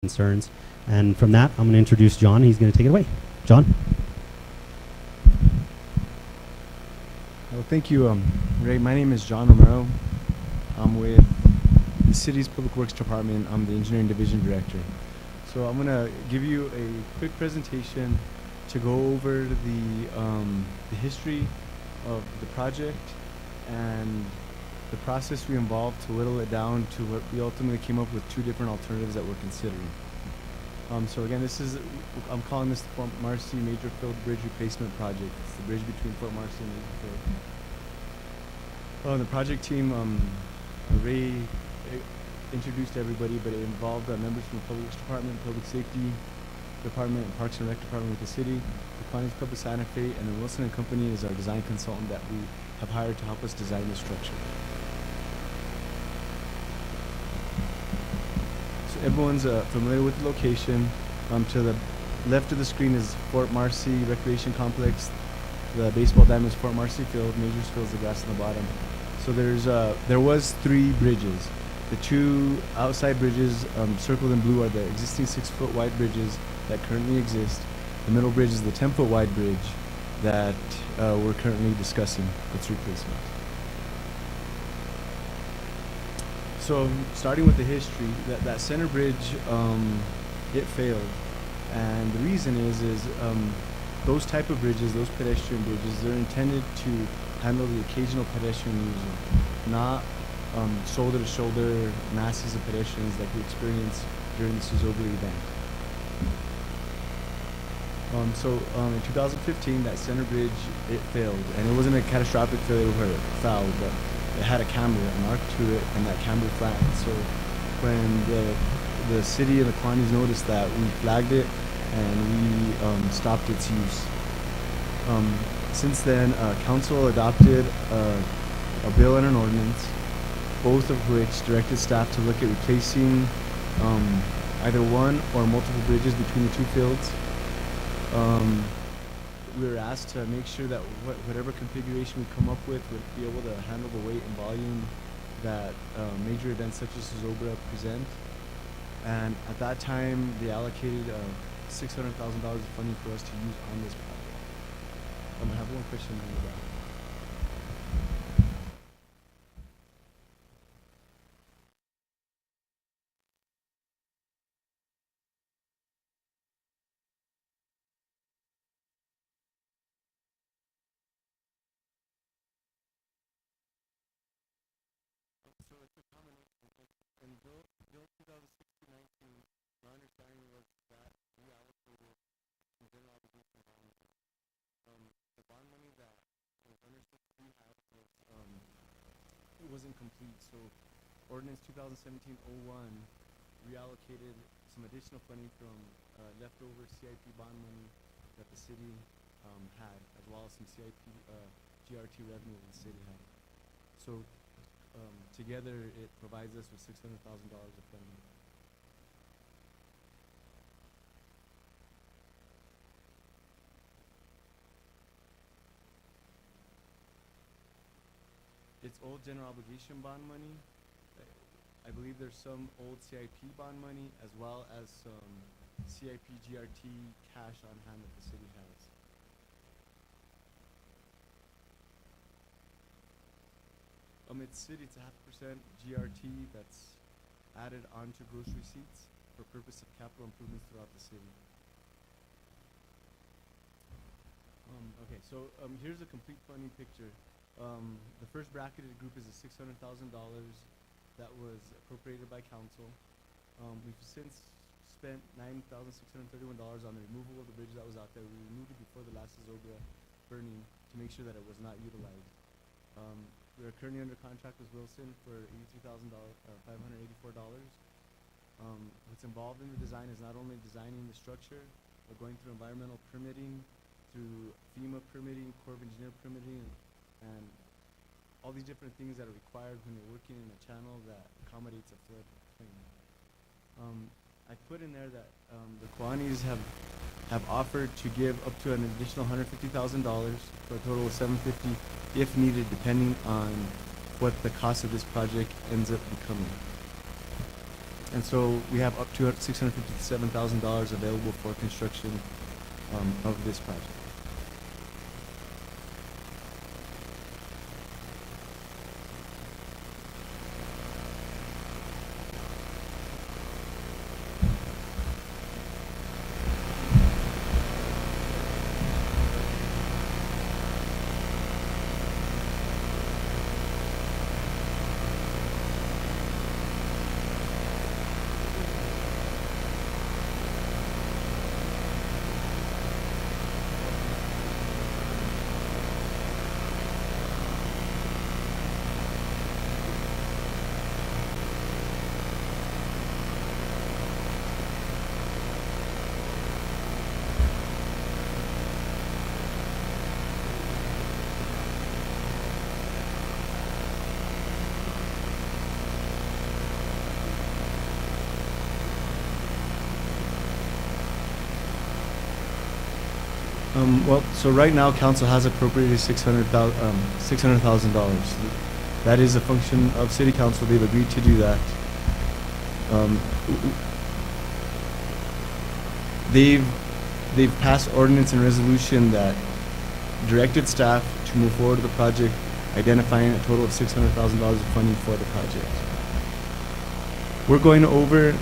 concerns. And from that, I'm going to introduce John. He's going to take it away. John? Well, thank you, Ray. My name is John Romero. I'm with the city's Public Works Department. I'm the Engineering Division Director. So I'm going to give you a quick presentation to go over the history of the project and the process we involved to whittle it down to what we ultimately came up with two different alternatives that we're considering. So again, I'm calling this the Fort Marcy Major Field Bridge Replacement Project. It's the bridge between Fort Marcy and Major Field. The project team, Ray introduced everybody, but it involved members from the Public Works Department, Public Safety Department, and Parks and Rec Department with the city, the Quantities Club of Santa Fe, and then Wilson & Company is our design consultant that we have hired to help us design the structure. So everyone's familiar with the location. To the left of the screen is Fort Marcy Recreation Complex. The baseball diamond is Fort Marcy Field. Majors Field is the grass on the bottom. So there was 3 bridges. The 2 outside bridges circled in blue are the existing 6-foot wide bridges that currently exist. The middle bridge is the 10-foot wide bridge that we're currently discussing its replacement. So starting with the history, that center bridge, it failed. And the reason is those type of bridges, those pedestrian bridges, they're intended to handle the occasional pedestrian user, not shoulder-to-shoulder masses of pedestrians like we experienced during the Suzobra event. In 2015, that center bridge, it failed. And it wasn't a catastrophic failure where it fell, but it had a camber, an arc to it, and that camber flattened. So when the city and the Quantities noticed that, we flagged it and we stopped its use. Since then, council adopted a bill and an ordinance, both of which directed staff to look at replacing either one or multiple bridges between the 2 fields. We were asked to make sure that whatever configuration we come up with would be able to handle the weight and volume that major events such as Suzobra present. And at that time, they allocated $600,000 of funding for us to use on this project. I have one question in the back. So it's a combination. In Bill 2016-19, my understanding was that we allocated some general obligation bond money. The bond money that was understood to be had it wasn't complete. So Ordinance 2017-01 reallocated some additional funding from leftover CIP bond money that the city had, as well as some CIP GRT revenue that the city had. So together, it provides us with $600,000 of funding. It's old general obligation bond money. I believe there's some old CIP bond money, as well as some CIP GRT cash on hand that the city has. It's a 0.5% GRT that's added onto gross receipts for purpose of capital improvements throughout the city. Okay, so here's a complete funding picture. The first bracketed group is the $600,000 that was appropriated by council. We've since spent $9,631 on the removal of the bridge that was out there. We removed it before the last Suzobra burning to make sure that it was not utilized. We are currently under contract with Wilson for $584. What's involved in the design is not only designing the structure, but going through environmental permitting, through FEMA permitting, Corps of Engineer permitting, and all these different things that are required when you're working in a channel that accommodates a flood plain. I put in there that the Quantities have offered to give up to an additional $150,000 for a total of $750,000 if needed, depending on what the cost of this project ends up becoming. And so we have up to $657,000 available for construction of this project. Well, so right now, council has appropriated $600,000. That is a function of city council. They've agreed to do that. They've passed ordinance and resolution that directed staff to move forward with the project, identifying a total of $600,000 of funding for the project. We're going over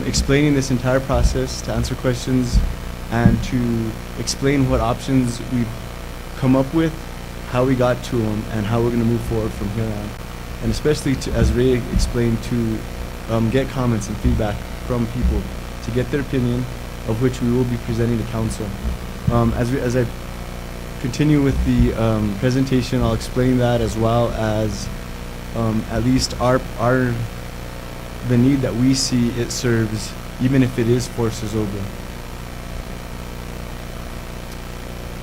explaining this entire process to answer questions and to explain what options we've come up with, how we got to them, and how we're going to move forward from here on. And especially, to, as Ray explained, to get comments and feedback from people, to get their opinion, of which we will be presenting to council. As I continue with the presentation, I'll explain that, as well as at least the need that we see it serves, even if it is forces over.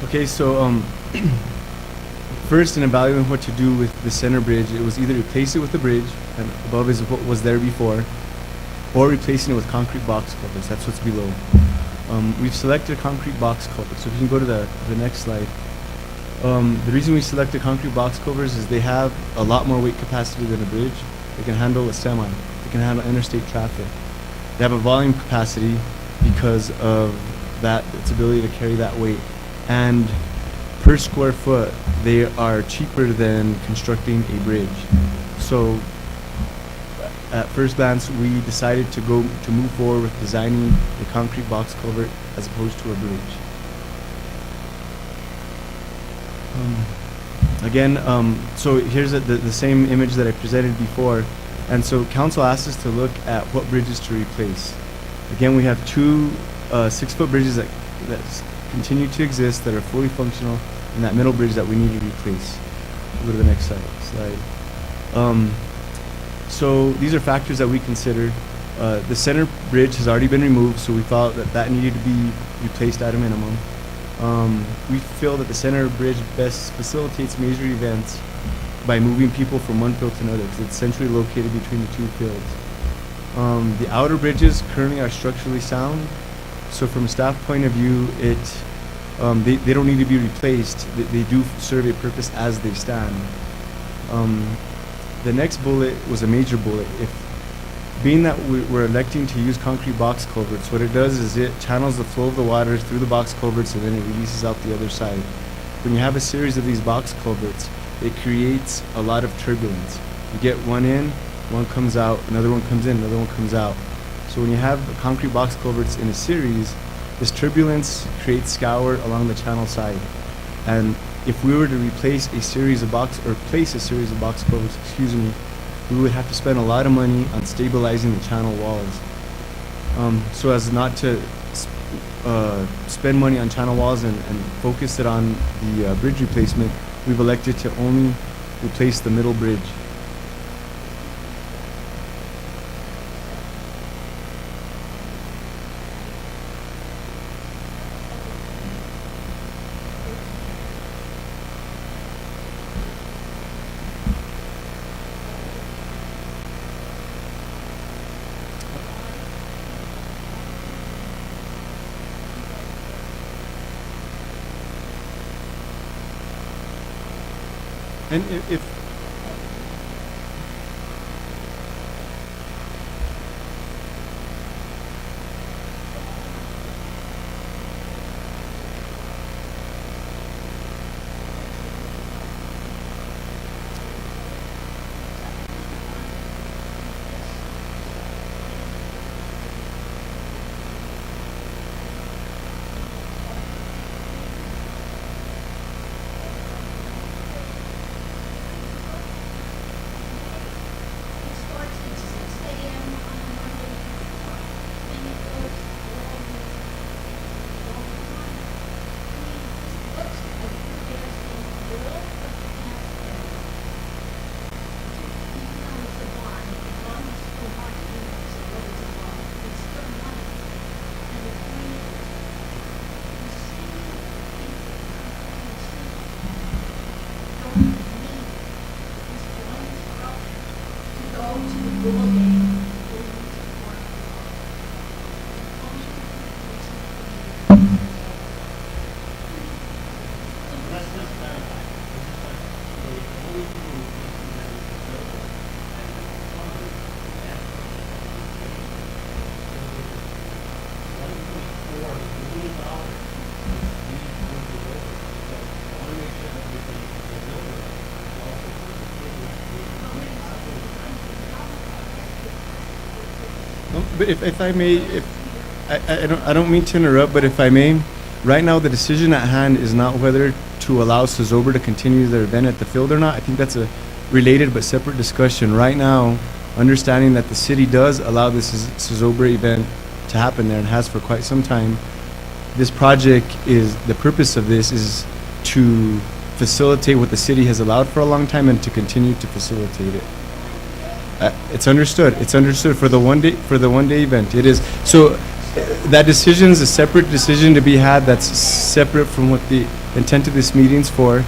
Okay, so first, in evaluating what to do with the center bridge, it was either replace it with the bridge, and above is what was there before, or replacing it with concrete box culverts. That's what's below. We've selected concrete box culverts. So if you can go to the next slide. The reason we selected concrete box culverts is they have a lot more weight capacity than a bridge. They can handle a semi. They can handle interstate traffic. They have a volume capacity because of that, its ability to carry that weight. And per square foot, they are cheaper than constructing a bridge. So at first glance, we decided to move forward with designing a concrete box culvert as opposed to a bridge. So here's the same image that I presented before. And so council asked us to look at what bridges to replace. Again, we have two 6-foot bridges that continue to exist, that are fully functional, and that middle bridge that we need to replace. Go to the next slide. So these are factors that we consider. The center bridge has already been removed, so we thought that needed to be replaced at a minimum. We feel that the center bridge best facilitates major events by moving people from one field to another, because it's centrally located between the two fields. The outer bridges currently are structurally sound, so from a staff point of view, they don't need to be replaced. They do serve a purpose as they stand. The next bullet was a major bullet. Being that we're electing to use concrete box culverts, what it does is it channels the flow of the water through the box culverts, and then it releases out the other side. When you have a series of these box culverts, it creates a lot of turbulence. You get one in, one comes out, another one comes in, another one comes out. So when you have concrete box culverts in a series, this turbulence creates scour along the channel side. And if we were to place a series of box culverts, we would have to spend a lot of money on stabilizing the channel walls. So as not to spend money on channel walls and focus it on the bridge replacement, we've elected to only replace the middle bridge. And But if I may, I don't mean to interrupt, but if I may, right now the decision at hand is not whether to allow Sizober to continue their event at the field or not. I think that's a related but separate discussion. Right now, understanding that the city does allow this Sizober event to happen there and has for quite some time, this project is, the purpose of this is to facilitate what the city has allowed for a long time and to continue to facilitate it. It's understood. It's understood for the one day event. It is. So that decision is a separate decision to be had. That's separate from what the intent of this meeting's for.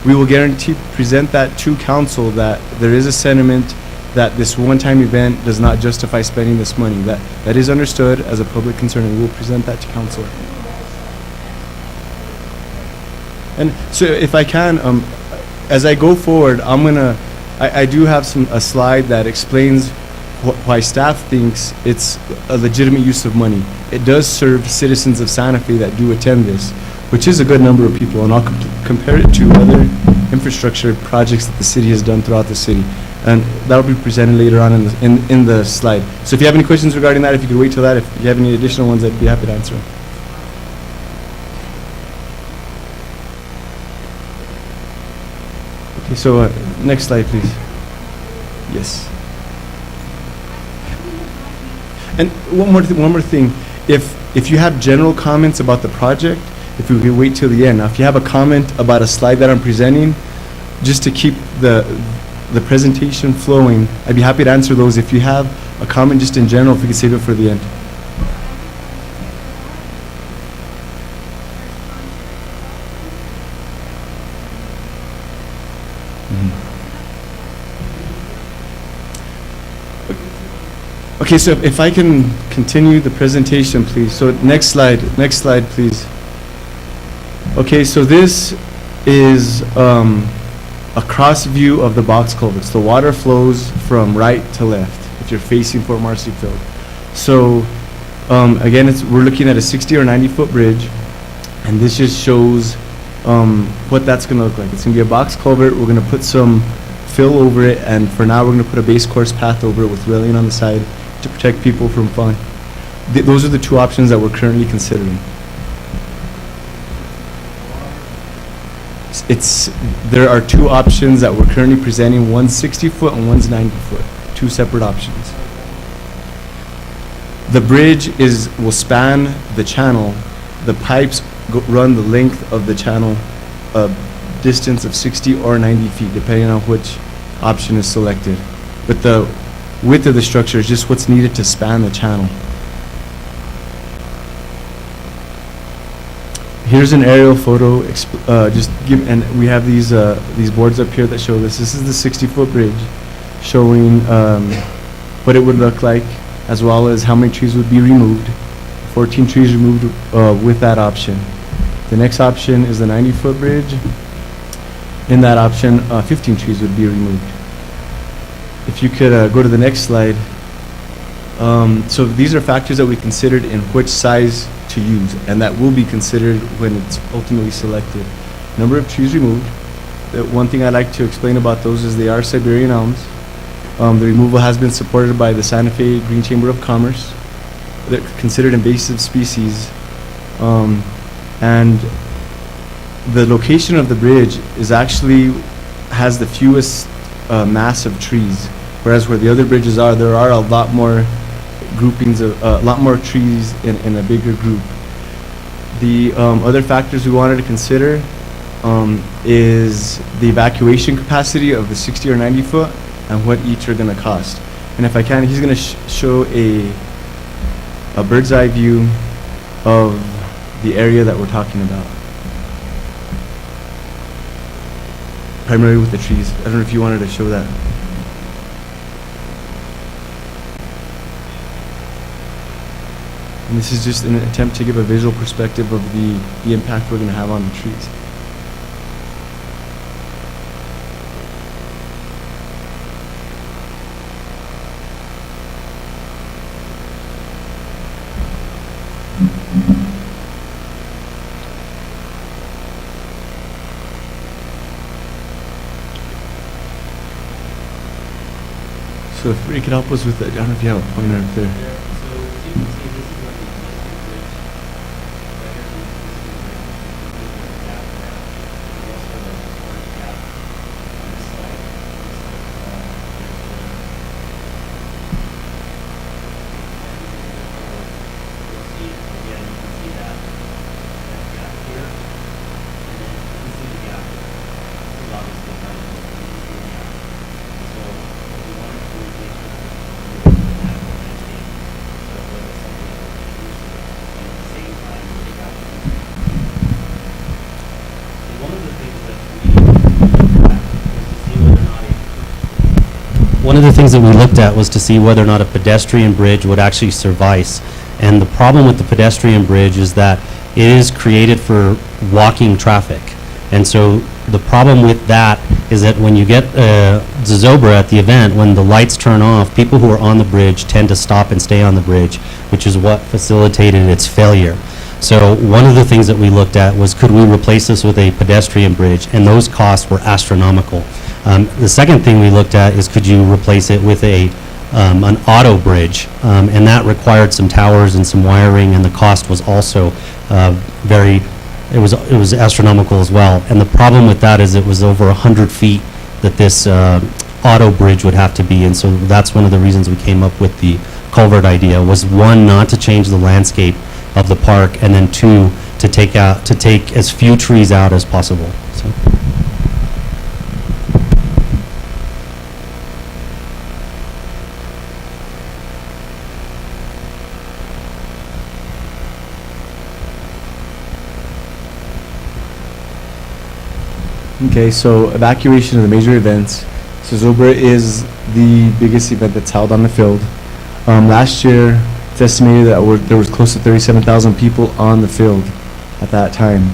We will guarantee present that to council, that there is a sentiment that this one-time event does not justify spending this money. That is understood as a public concern, and we will present that to council. And so if I can, as I go forward, I do have a slide that explains why staff thinks it's a legitimate use of money. It does serve citizens of Santa Fe that do attend this, which is a good number of people, and I'll compare it to other infrastructure projects that the city has done throughout the city, and that will be presented later on in the slide. So if you have any questions regarding that, if you could wait till that. If you have any additional ones, I'd be happy to answer them. Okay, so next slide, please. Yes. And one more thing. If you have general comments about the project, if we could wait till the end. Now, if you have a comment about a slide that I'm presenting, just to keep the presentation flowing, I'd be happy to answer those. If you have a comment just in general, if we could save it for the end. Okay, so if I can continue the presentation, please. So next slide, please. Okay, so this is a cross view of the box culverts. The water flows from right to left if you're facing Fort Marcy Field. So again, we're looking at a 60 or 90 foot bridge, and this just shows what that's going to look like. It's going to be a box culvert. We're going to put some fill over it, and for now we're going to put a base course path over it with railing on the side to protect people from falling. Those are the two options that we're currently considering. There are two options that we're currently presenting. One's 60 foot and one's 90 foot. Two separate options. The bridge will span the channel. The pipes run the length of the channel, a distance of 60 or 90 feet, depending on which option is selected. But the width of the structure is just what's needed to span the channel. Here's an aerial photo. And we have these boards up here that show this. This is the 60-foot bridge, showing what it would look like, as well as how many trees would be removed. 14 trees removed with that option. The next option is the 90-foot bridge. In that option, 15 trees would be removed. If you could go to the next slide. So these are factors that we considered in which size to use, and that will be considered when it's ultimately selected. Number of trees removed. The one thing I'd like to explain about those is they are Siberian elms. The removal has been supported by the Santa Fe Green Chamber of Commerce. They're considered invasive species. And the location of the bridge has the fewest mass of trees, whereas where the other bridges are, there are a lot more groupings of a lot more trees in a bigger group. The other factors we wanted to consider is the evacuation capacity of the 60 or 90 foot and what each are going to cost. And if I can, he's going to show a bird's eye view of the area that we're talking about, primarily with the trees. I don't know if you wanted to show that. And this is just an attempt to give a visual perspective of the impact we're going to have on the trees. So if you could help us with that, I don't know if you have a pointer up there. Yeah, so as you can see, this is like the existing bridge. Right here, this is like the gap there. We also have a storage gap on this side. You'll see, again, you can see that gap here. And then you can see the gap. This is obviously not a gap. So what we wanted to do is make sure that we have a landscape. So it was something that would be useful, and at the same time take out the So one of the things that we looked at was to see whether or not a pedestrian bridge would actually suffice. And the problem with the pedestrian bridge is that it is created for walking traffic. And so the problem with that is that when you get zozobra at the event, when the lights turn off, people who are on the bridge tend to stop and stay on the bridge, which is what facilitated its failure. So one of the things that we looked at was, could we replace this with a pedestrian bridge? And those costs were astronomical. The second thing we looked at is, could you replace it with an auto bridge? And that required some towers and some wiring, and the cost was also it was astronomical as well. And the problem with that is it was over 100 feet that this auto bridge would have to be. And so that's one of the reasons we came up with the culvert idea, was one, not to change the landscape of the park, and then two, to take as few trees out as possible. So. Okay, so evacuation of the major events. So Zobra is the biggest event that's held on the field. Last year, it's estimated that there was close to 37,000 people on the field at that time.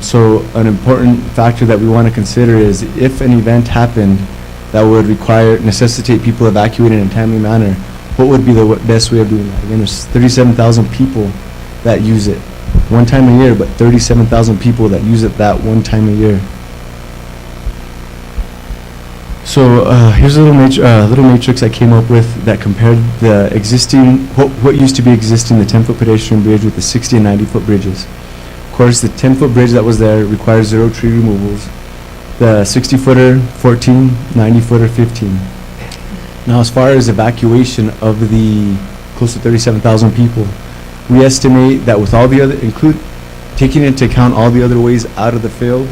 So an important factor that we want to consider is, if an event happened that would necessitate people evacuating in a timely manner, what would be the best way of doing that? Again, there's 37,000 people that use it one time a year, but 37,000 people that use it that one time a year. So here's a little matrix I came up with that compared the existing, what used to be existing, the 10-foot pedestrian bridge with the 60 and 90-foot bridges. Of course, the 10-foot bridge that was there requires 0 tree removals. The 60-footer, 14, 90-footer, 15. Now, as far as evacuation of the close to 37,000 people, we estimate that with all the other, taking into account all the other ways out of the field,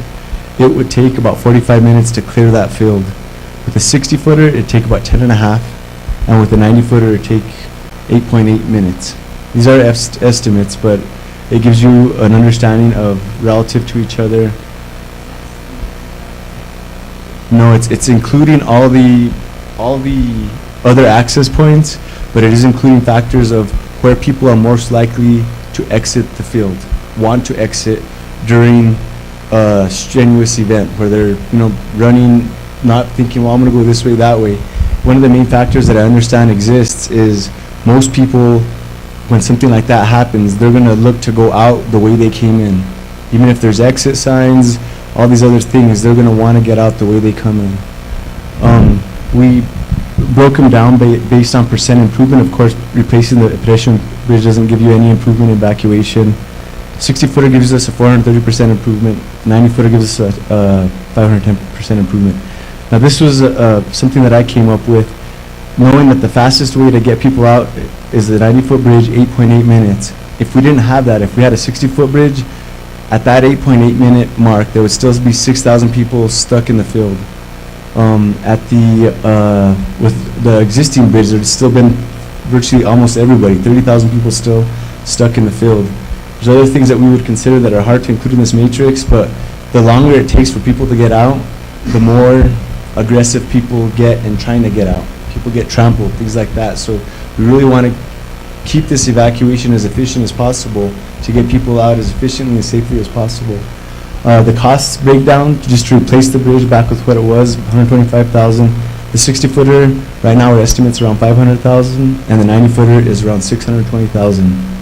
it would take about 45 minutes to clear that field. With a 60-footer, it'd take about 10 and a half, and with a 90-footer, it'd take 8.8 minutes. These are estimates, but it gives you an understanding of relative to each other. No, it's including all the other access points, but it is including factors of where people are most likely to exit the field, want to exit during a strenuous event where they're running, not thinking, well, I'm going to go this way, that way. One of the main factors that I understand exists is most people, when something like that happens, they're going to look to go out the way they came in. Even if there's exit signs, all these other things, they're going to want to get out the way they come in. We broke them down based on percent improvement. Of course, replacing the pedestrian bridge doesn't give you any improvement in evacuation. 60-footer gives us a 430% improvement. 90-footer gives us a 510% improvement. Now, this was something that I came up with, knowing that the fastest way to get people out is the 90-foot bridge, 8.8 minutes. If we didn't have that, if we had a 60-foot bridge, at that 8.8 minute mark, there would still be 6,000 people stuck in the field. With the existing bridge, there's still been virtually almost everybody, 30,000 people still stuck in the field. There's other things that we would consider that are hard to include in this matrix, but the longer it takes for people to get out, the more aggressive people get in trying to get out. People get trampled, things like that. So we really want to keep this evacuation as efficient as possible to get people out as efficiently and safely as possible. The costs breakdown, just to replace the bridge back with what it was, $125,000. The 60-footer, right now our estimate's around $500,000, and the 90-footer is around $620,000.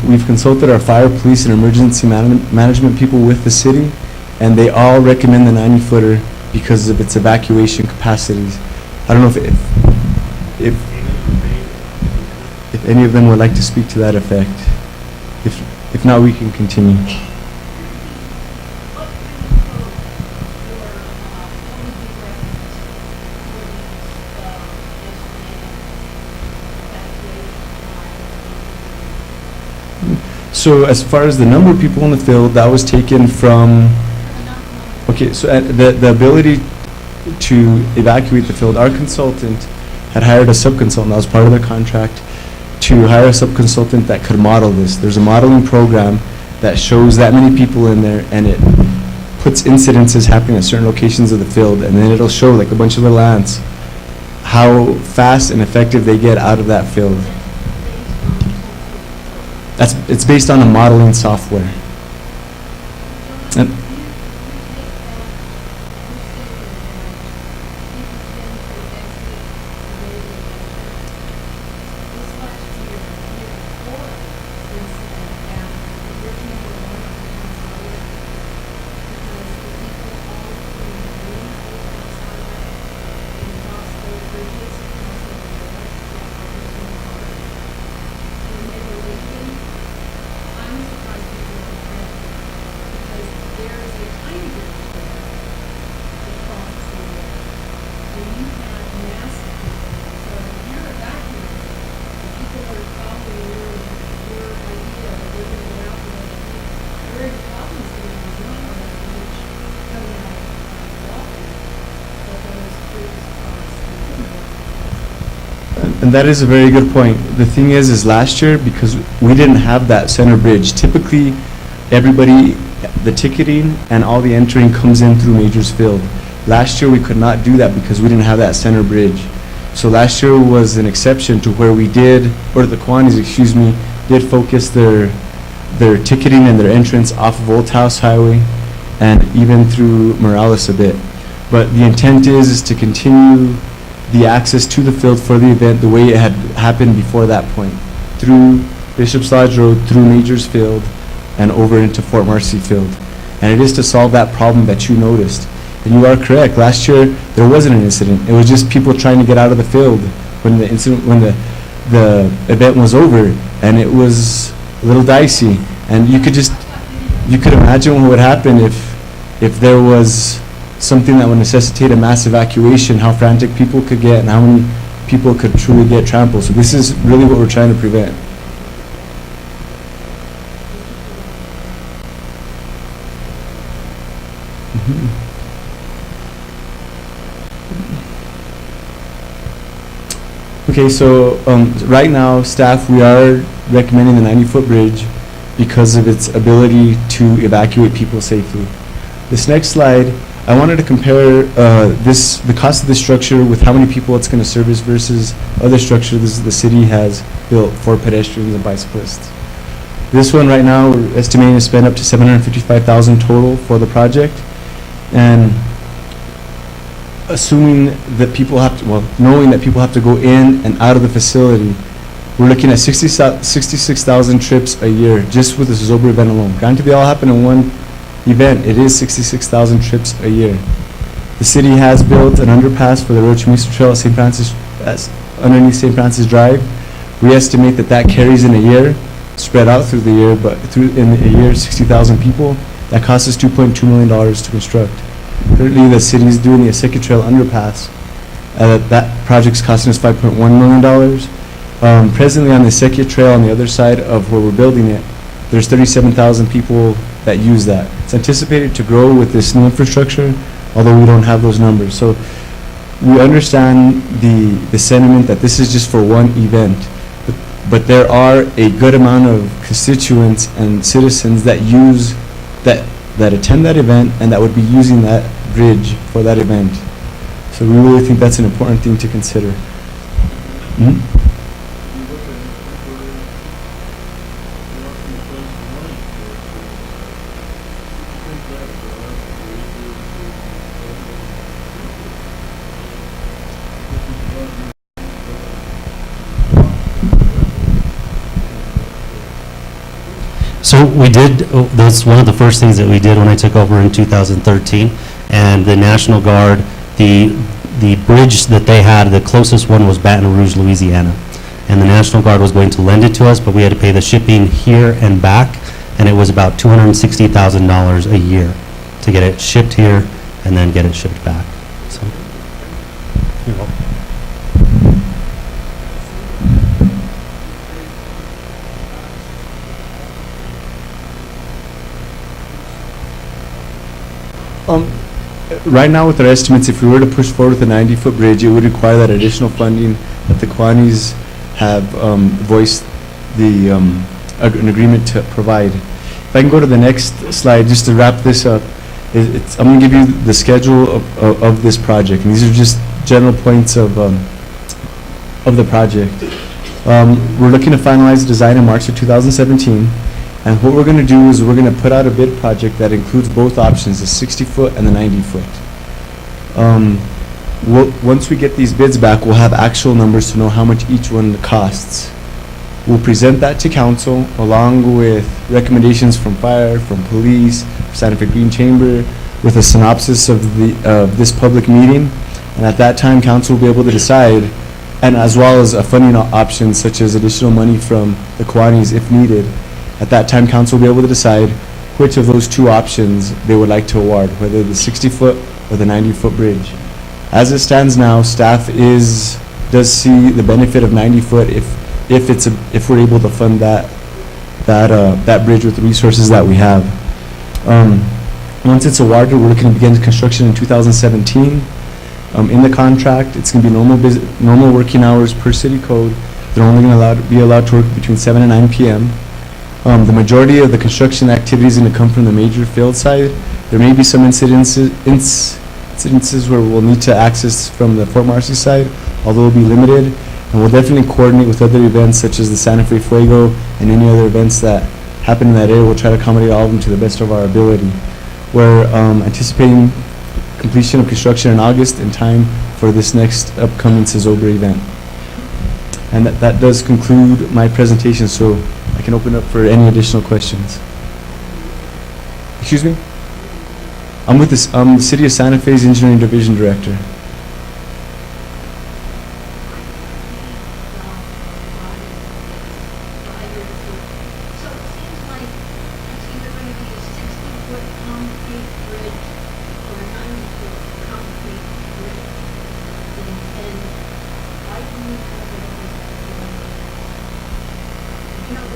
We've consulted our fire, police, and emergency management people with the city, and they all recommend the 90-footer because of its evacuation capacities. I don't know if any of them would like to speak to that effect. If not, we can continue. So as far as the number of people in the field, that was taken from, okay, so the ability to evacuate the field, our consultant had hired a subconsultant, that was part of the contract, to hire a subconsultant that could model this. There's a modeling program that shows that many people in there, and it puts incidences happening at certain locations of the field, and then it'll show like a bunch of little ants how fast and effective they get out of that field. It's based on a modeling software. And And that is a very good point. The thing is last year, because we didn't have that center bridge, typically everybody, the ticketing and all the entering comes in through Majors Field. Last year we could not do that because we didn't have that center bridge. So last year was an exception to where we did, or the Kiwanis, excuse me, did focus their ticketing and their entrance off of Old House Highway and even through Morales a bit. But the intent is to continue the access to the field for the event the way it had happened before that point, through Bishop's Lodge Road, through Majors Field, and over into Fort Marcy Field. And it is to solve that problem that you noticed. And you are correct, last year there wasn't an incident. It was just people trying to get out of the field when the incident, when the event was over, and it was a little dicey. And you could imagine what would happen if there was something that would necessitate a mass evacuation, how frantic people could get and how many people could truly get trampled. So this is really what we're trying to prevent. Okay, so right now, staff, we are recommending the 90-foot bridge because of its ability to evacuate people safely. This next slide, I wanted to compare the cost of this structure with how many people it's going to service versus other structures the city has built for pedestrians and bicyclists. This one right now, we're estimating to spend up to $755,000 total for the project, and assuming that people have to, well, knowing that people have to go in and out of the facility, we're looking at 66,000 trips a year just with the Zober event alone. Granted, they all happen in one event. It is 66,000 trips a year. The city has built an underpass for the Rio Chamisto Trail at St. Francis, underneath St. Francis Drive. We estimate that carries in a year, spread out through the year, but in a year, 60,000 people. That costs us $2.2 million to construct. Currently, the city is doing the Aseki Trail underpass. That project's costing us $5.1 million. Presently on the Aseki Trail on the other side of where we're building it, there's 37,000 people that use that. It's anticipated to grow with this new infrastructure, although we don't have those numbers. So we understand the sentiment that this is just for one event, but there are a good amount of constituents and citizens that use that attend that event and that would be using that bridge for that event. So we really think that's an important thing to consider. So we did, that's one of the first things that we did when I took over in 2013, and the National Guard, the the bridge that they had, the closest one was Baton Rouge, Louisiana. And the National Guard was going to lend it to us, but we had to pay the shipping here and back, and it was about $260,000 a year to get it shipped here and then get it shipped back. So, you're welcome. Right now with our estimates, if we were to push forward with a 90-foot bridge, it would require that additional funding that the Kiwanis have voiced an agreement to provide. If I can go to the next slide, just to wrap this up, I'm going to give you the schedule of this project. And these are just general points of the project. We're looking to finalize the design in March of 2017. And what we're going to do is we're going to put out a bid project that includes both options, the 60-foot and the 90-foot. Once we get these bids back, we'll have actual numbers to know how much each one costs. We'll present that to council along with recommendations from fire, from police, Santa Fe Green Chamber, with a synopsis of this public meeting. And at that time, council will be able to decide, and as well as a funding option such as additional money from the Kiwanis if needed. At that time, council will be able to decide which of those two options they would like to award, whether the 60-foot or the 90-foot bridge. As it stands now, staff does see the benefit of 90-foot if we're able to fund that bridge with the resources that we have. Once it's awarded, we're looking to begin construction in 2017. In the contract, it's going to be normal working hours per city code. They're only going to be allowed to work between 7 and 9 p.m. The majority of the construction activity is going to come from the major field side. There may be some incidences where we'll need to access from the Fort Marcy side, although it'll be limited. And we'll definitely coordinate with other events such as the Santa Fe Fuego and any other events that happen in that area. We'll try to accommodate all of them to the best of our ability. We're anticipating completion of construction in August in time for this next upcoming Cizobra event. And that does conclude my presentation, so I can open up for any additional questions. Excuse me? I'm with the City of Santa Fe's Engineering Division Director. So it seems like it's either going to be a 60-foot concrete bridge or a 90-foot concrete bridge. And why do we have it as, you know,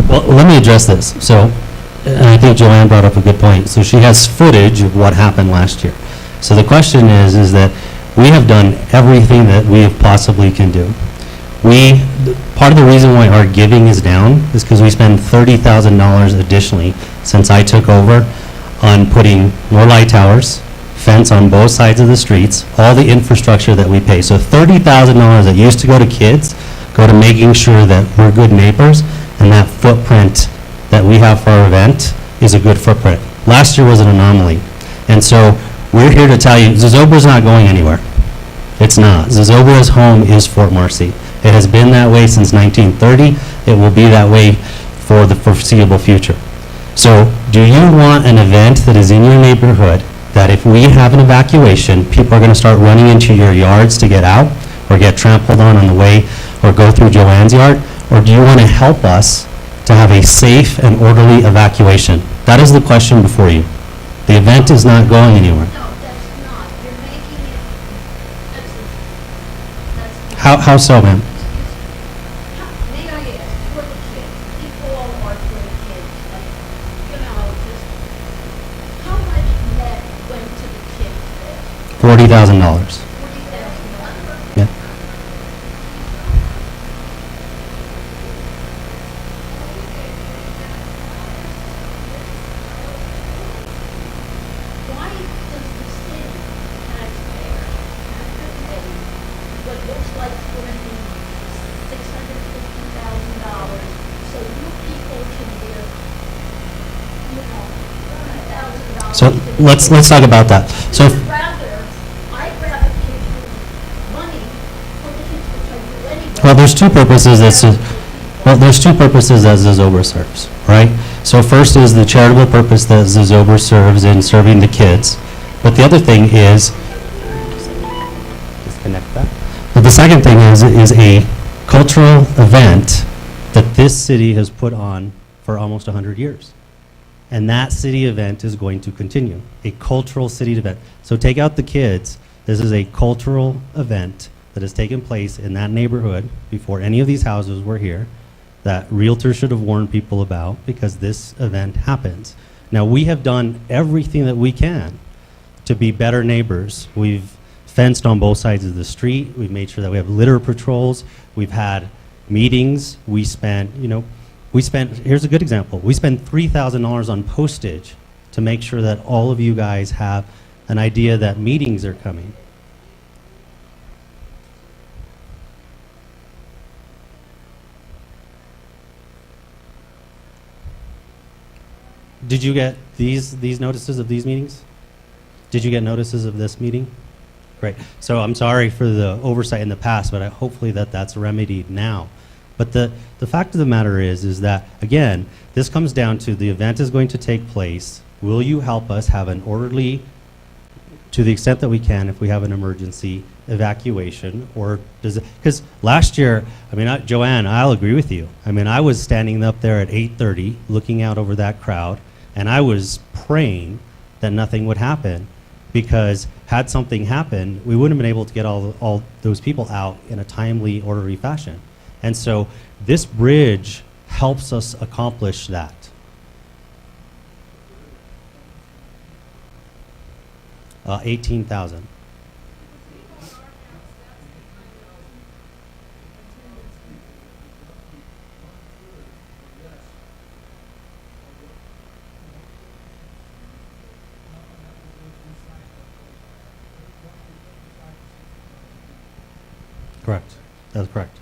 Well, let me address this. So, and I think Joanne brought up a good point. So she has footage of what happened last year. So the question is that we have done everything that we possibly can do. Part of the reason why our giving is down is because we spend $30,000 additionally since I took over on putting more light towers, fence on both sides of the streets, all the infrastructure that we pay. So $30,000 that used to go to kids, go to making sure that we're good neighbors, and that footprint that we have for our event is a good footprint. Last year was an anomaly. And so we're here to tell you, Zozobra's not going anywhere. It's not. Zozobra's home is Fort Marcy. It has been that way since 1930. It will be that way for the foreseeable future. So do you want an event that is in your neighborhood that if we have an evacuation, people are going to start running into your yards to get out or get trampled on the way or go through Joanne's yard? Or do you want to help us to have a safe and orderly evacuation? That is the question before you. The event is not going anywhere. No, that's not. You're making it, that's How so, ma'am? May I ask, for the kids, they all are for the kids, like, just, how much net went to the kids there? $40,000. $40,000? Yeah. Why does the city taxpayer have to pay what looks like $650,000 so you people can give, $1,000? So let's talk about that. So I'd rather give you money for the kids, which I do anyway. well, there's two purposes that Zozobra serves, right? So first is the charitable purpose that Zozobra serves in serving the kids. But the other thing is, disconnect that. But the second thing is a cultural event that this city has put on for almost 100 years. And that city event is going to continue, a cultural city event. So take out the kids. This is a cultural event that has taken place in that neighborhood before any of these houses were here, that realtors should have warned people about because this event happens. Now, we have done everything that we can to be better neighbors. We've fenced on both sides of the street. We've made sure that we have litter patrols. We've had meetings. We spent, here's a good example. We spent $3,000 on postage to make sure that all of you guys have an idea that meetings are coming. Did you get these notices of these meetings? Did you get notices of this meeting? Great. So I'm sorry for the oversight in the past, but hopefully that's remedied now. But the fact of the matter is that, again, this comes down to the event is going to take place. Will you help us have an orderly, to the extent that we can, if we have an emergency evacuation? Or does it, because last year, Joanne, I'll agree with you. I was standing up there at 8:30 looking out over that crowd, and I was praying that nothing would happen, because had something happened, we wouldn't have been able to get all those people out in a timely, orderly fashion. And so this bridge helps us accomplish that. $18,000. Correct. That's correct.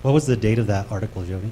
What was the date of that article, Jody?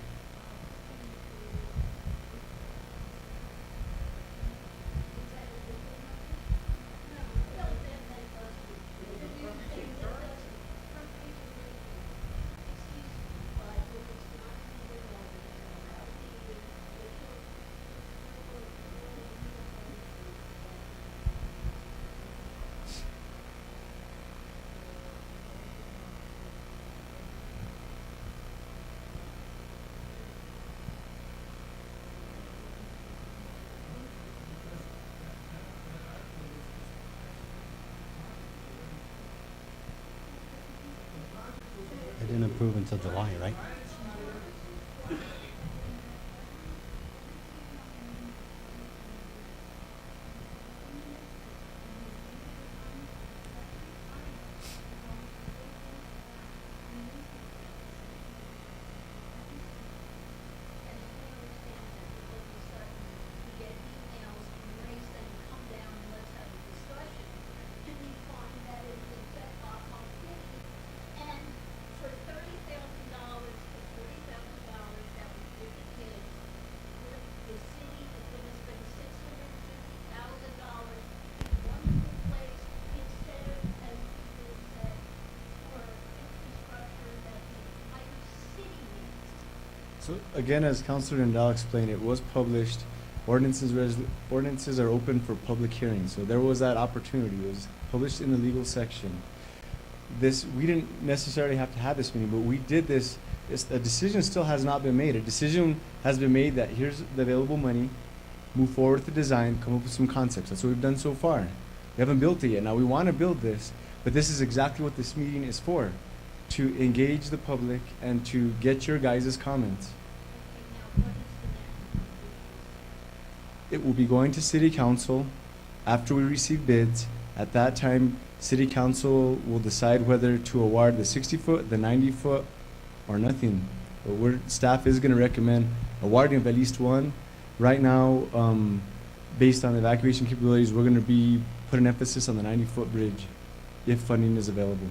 approve until July, right? So again, as Councilor Ndal explained, it was published. Ordinances are open for public hearing, so there was that opportunity. It was published in the legal section. We didn't necessarily have to have this meeting, but we did this. A decision still has not been made. A decision has been made that here's the available money, move forward with the design, come up with some concepts. That's what we've done so far. We haven't built it yet. Now we want to build this, but this is exactly what this meeting is for, to engage the public and to get your guys' comments. It will be going to City Council after we receive bids. At that time, City Council will decide whether to award the 60-foot, the 90-foot, or nothing. But staff is going to recommend awarding of at least one. Right now, based on the evacuation capabilities, we're going to be putting emphasis on the 90-foot bridge if funding is available.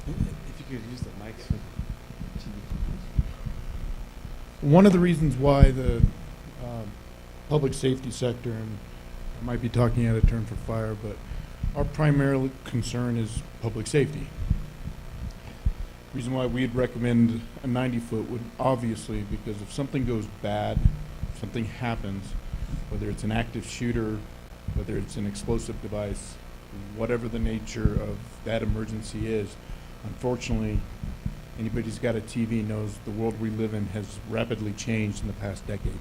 If you could use the mics for One of the reasons why the public safety sector, and I might be talking out of turn for fire, but our primary concern is public safety. Reason why we'd recommend a 90-foot would obviously, because if something goes bad, something happens, whether it's an active shooter, whether it's an explosive device, whatever the nature of that emergency is, unfortunately, anybody who's got a TV knows the world we live in has rapidly changed in the past decade.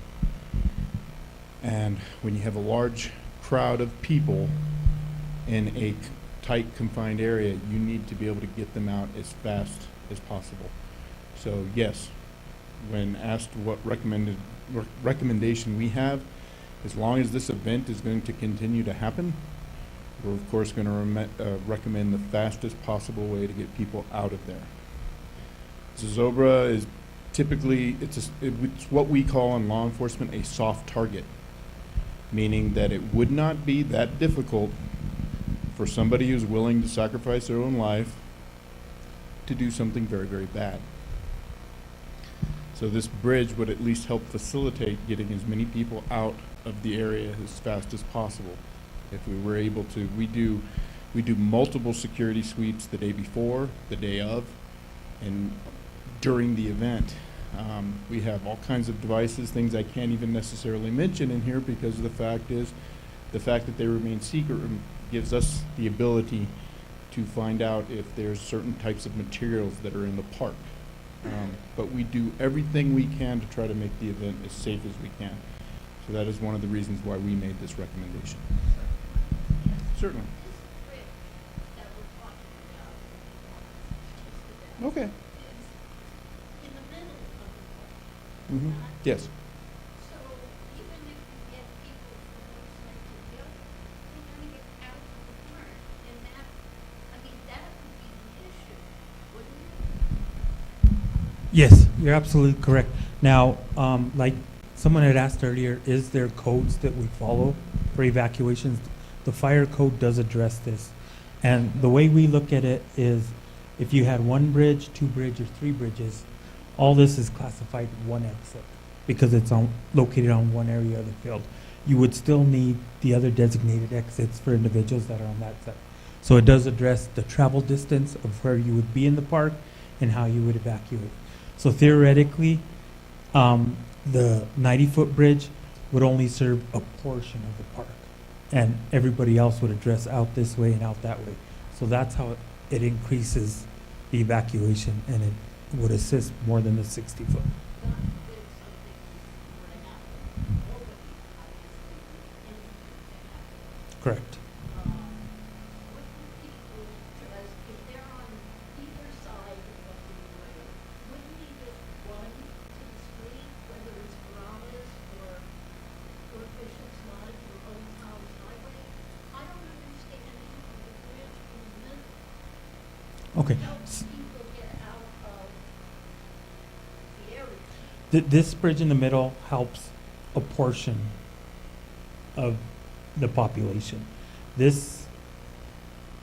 And when you have a large crowd of people in a tight, confined area, you need to be able to get them out as fast as possible. So yes, when asked what recommendation we have, as long as this event is going to continue to happen, we're of course going to recommend the fastest possible way to get people out of there. Zozobra is typically, it's what we call in law enforcement a soft target, meaning that it would not be that difficult for somebody who's willing to sacrifice their own life to do something very, very bad. So this bridge would at least help facilitate getting as many people out of the area as fast as possible. If we were able to, we do multiple security sweeps the day before, the day of, and during the event. We have all kinds of devices, things I can't even necessarily mention in here because the fact that they remain secret gives us the ability to find out if there's certain types of materials that are in the park. But we do everything we can to try to make the event as safe as we can. So that is one of the reasons why we made this recommendation. Certainly. Okay. Yes. So even if you get people from both sides of the building, they're gonna get out of the park, and that, I mean, that would be the issue, wouldn't it? Yes, you're absolutely correct. Now, like someone had asked earlier, is there codes that we follow for evacuations? The fire code does address this. And the way we look at it is if you had one bridge, two bridges, or three bridges, all this is classified one exit because it's located on one area of the field. You would still need the other designated exits for individuals that are on that side. So it does address the travel distance of where you would be in the park and how you would evacuate. So theoretically, the 90-foot bridge would only serve a portion of the park, and everybody else would address out this way and out that way. So that's how it increases the evacuation, and it would assist more than the 60-foot. God forbid something were to happen, nobody obviously would intend to happen. Correct. What do people, because if they're on either side of the road, wouldn't he just run to the street, whether it's Morales or Bishop's Lodge or Old Town's Highway? I don't understand how the bridge in the middle Okay. helps people get out of the area. This bridge in the middle helps a portion of the population. This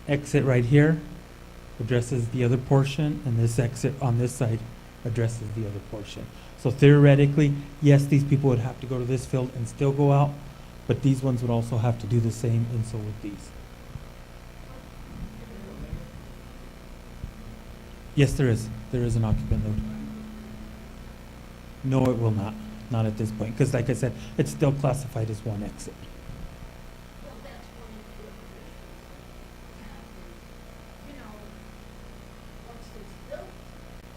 exit right here addresses the other portion, and this exit on this side addresses the other portion. So theoretically, yes, these people would have to go to this field and still go out, but these ones would also have to do the same, and so would these. Yes, there is. There is an occupant load. No, it will not at this point, because like I said, it's still classified as one exit. Well, that's one of the other issues. You know, once it's built,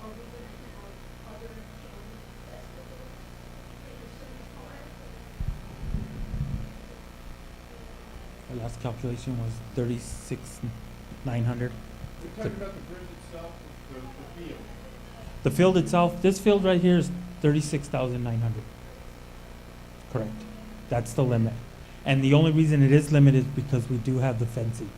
are we gonna have other county festivals in the city park? The last calculation was 36,900. You're talking about the bridge itself, the field. The field itself, this field right here is 36,900. Correct. That's the limit. And the only reason it is limited is because we do have the fencing.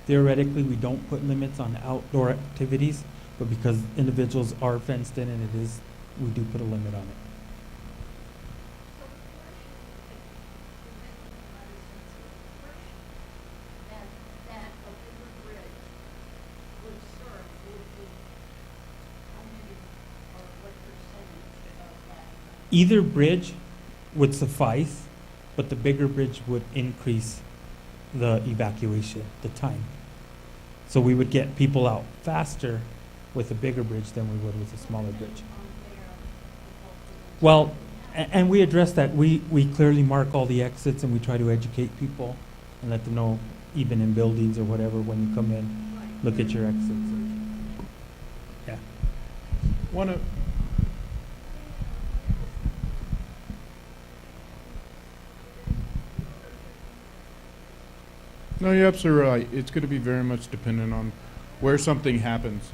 Theoretically, we don't put limits on outdoor activities, but because individuals are fenced in and it is, we do put a limit on it. So the question, I think it makes a bigger bridge would serve would be how many or what percentage of that? Either bridge would suffice, but the bigger bridge would increase the evacuation, the time. So we would get people out faster with a bigger bridge than we would with a smaller bridge. Well, and we address that. We clearly mark all the exits and we try to educate people and let them know, even in buildings or whatever, when you come in, look at your exits. Yeah. One of, no, you're absolutely right. It's going to be very much dependent on where something happens.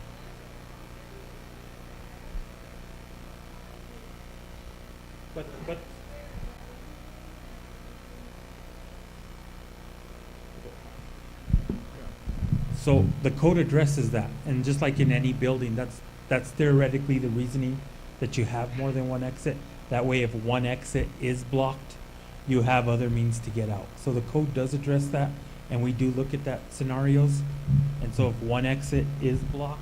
But so the code addresses that, and just like in any building, that's theoretically the reasoning that you have more than one exit. That way, if one exit is blocked, you have other means to get out. So the code does address that, and we do look at that scenarios. And so if one exit is blocked,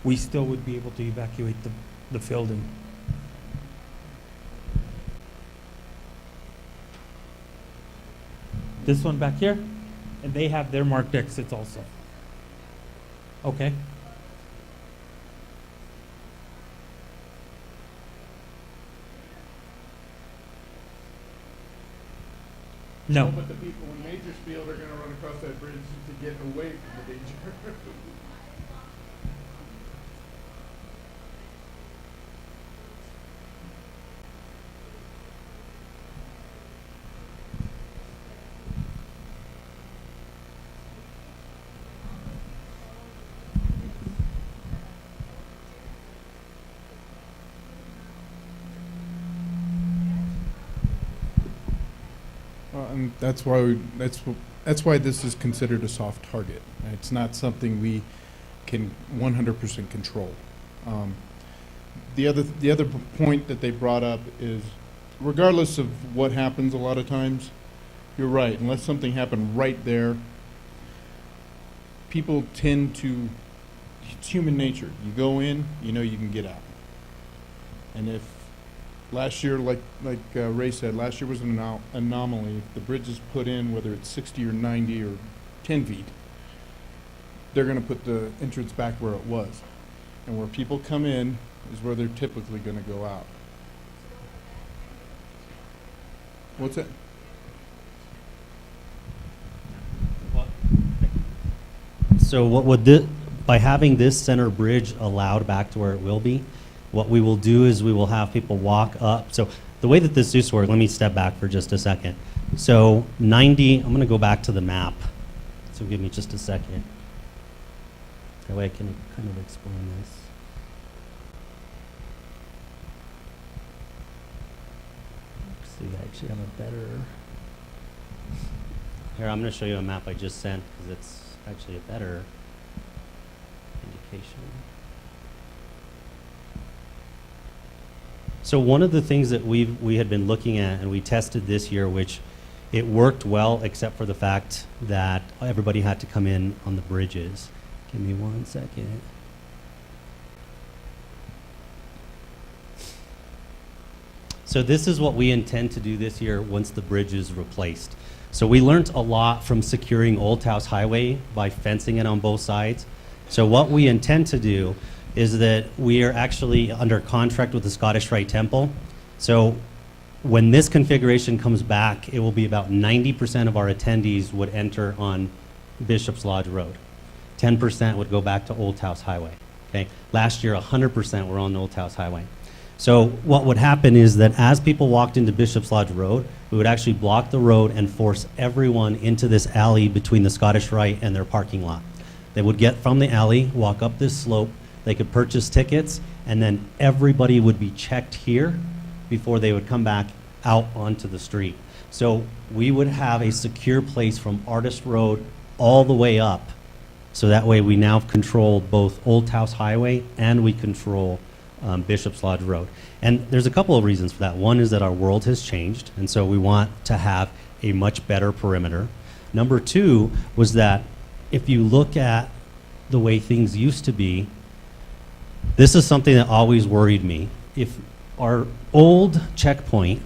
we still would be able to evacuate the building. This one back here, and they have their marked exits also. Okay. No. But the people in Majorsfield are going to run across that bridge to get away from the danger. And that's why this is considered a soft target. It's not something we can 100% control. The other point that they brought up is, regardless of what happens, a lot of times, you're right. Unless something happened right there, people tend to. It's human nature. You go in, you know you can get out. And if last year, like Ray said, last year was an anomaly. If the bridge is put in, whether it's 60 or 90 or 10 feet, they're going to put the entrance back where it was. And where people come in is where they're typically going to go out. What's that? So what would this, by having this center bridge allowed back to where it will be, what we will do is we will have people walk up. So the way that this used to work, let me step back for just a second. So 90, I'm going to go back to the map. So give me just a second. That way I can kind of explain this. See, I actually have a better. Here, I'm going to show you a map I just sent because it's actually a better indication. So one of the things that we had been looking at and we tested this year, which it worked well except for the fact that everybody had to come in on the bridges. Give me 1 second. So this is what we intend to do this year once the bridge is replaced. So we learned a lot from securing Old Taos Highway by fencing it on both sides. So what we intend to do is that we are actually under contract with the Scottish Rite Temple. So when this configuration comes back, it will be about 90% of our attendees would enter on Bishop's Lodge Road. 10% would go back to Old Taos Highway. Okay? Last year, 100% were on the Old Taos Highway. So what would happen is that as people walked into Bishop's Lodge Road, we would actually block the road and force everyone into this alley between the Scottish Rite and their parking lot. They would get from the alley, walk up this slope, they could purchase tickets, and then everybody would be checked here before they would come back out onto the street. So we would have a secure place from Artist Road all the way up. So that way we now control both Old Taos Highway and we control Bishop's Lodge Road. And there's a couple of reasons for that. One is that our world has changed, and so we want to have a much better perimeter. Number two was that if you look at the way things used to be, this is something that always worried me. If our old checkpoint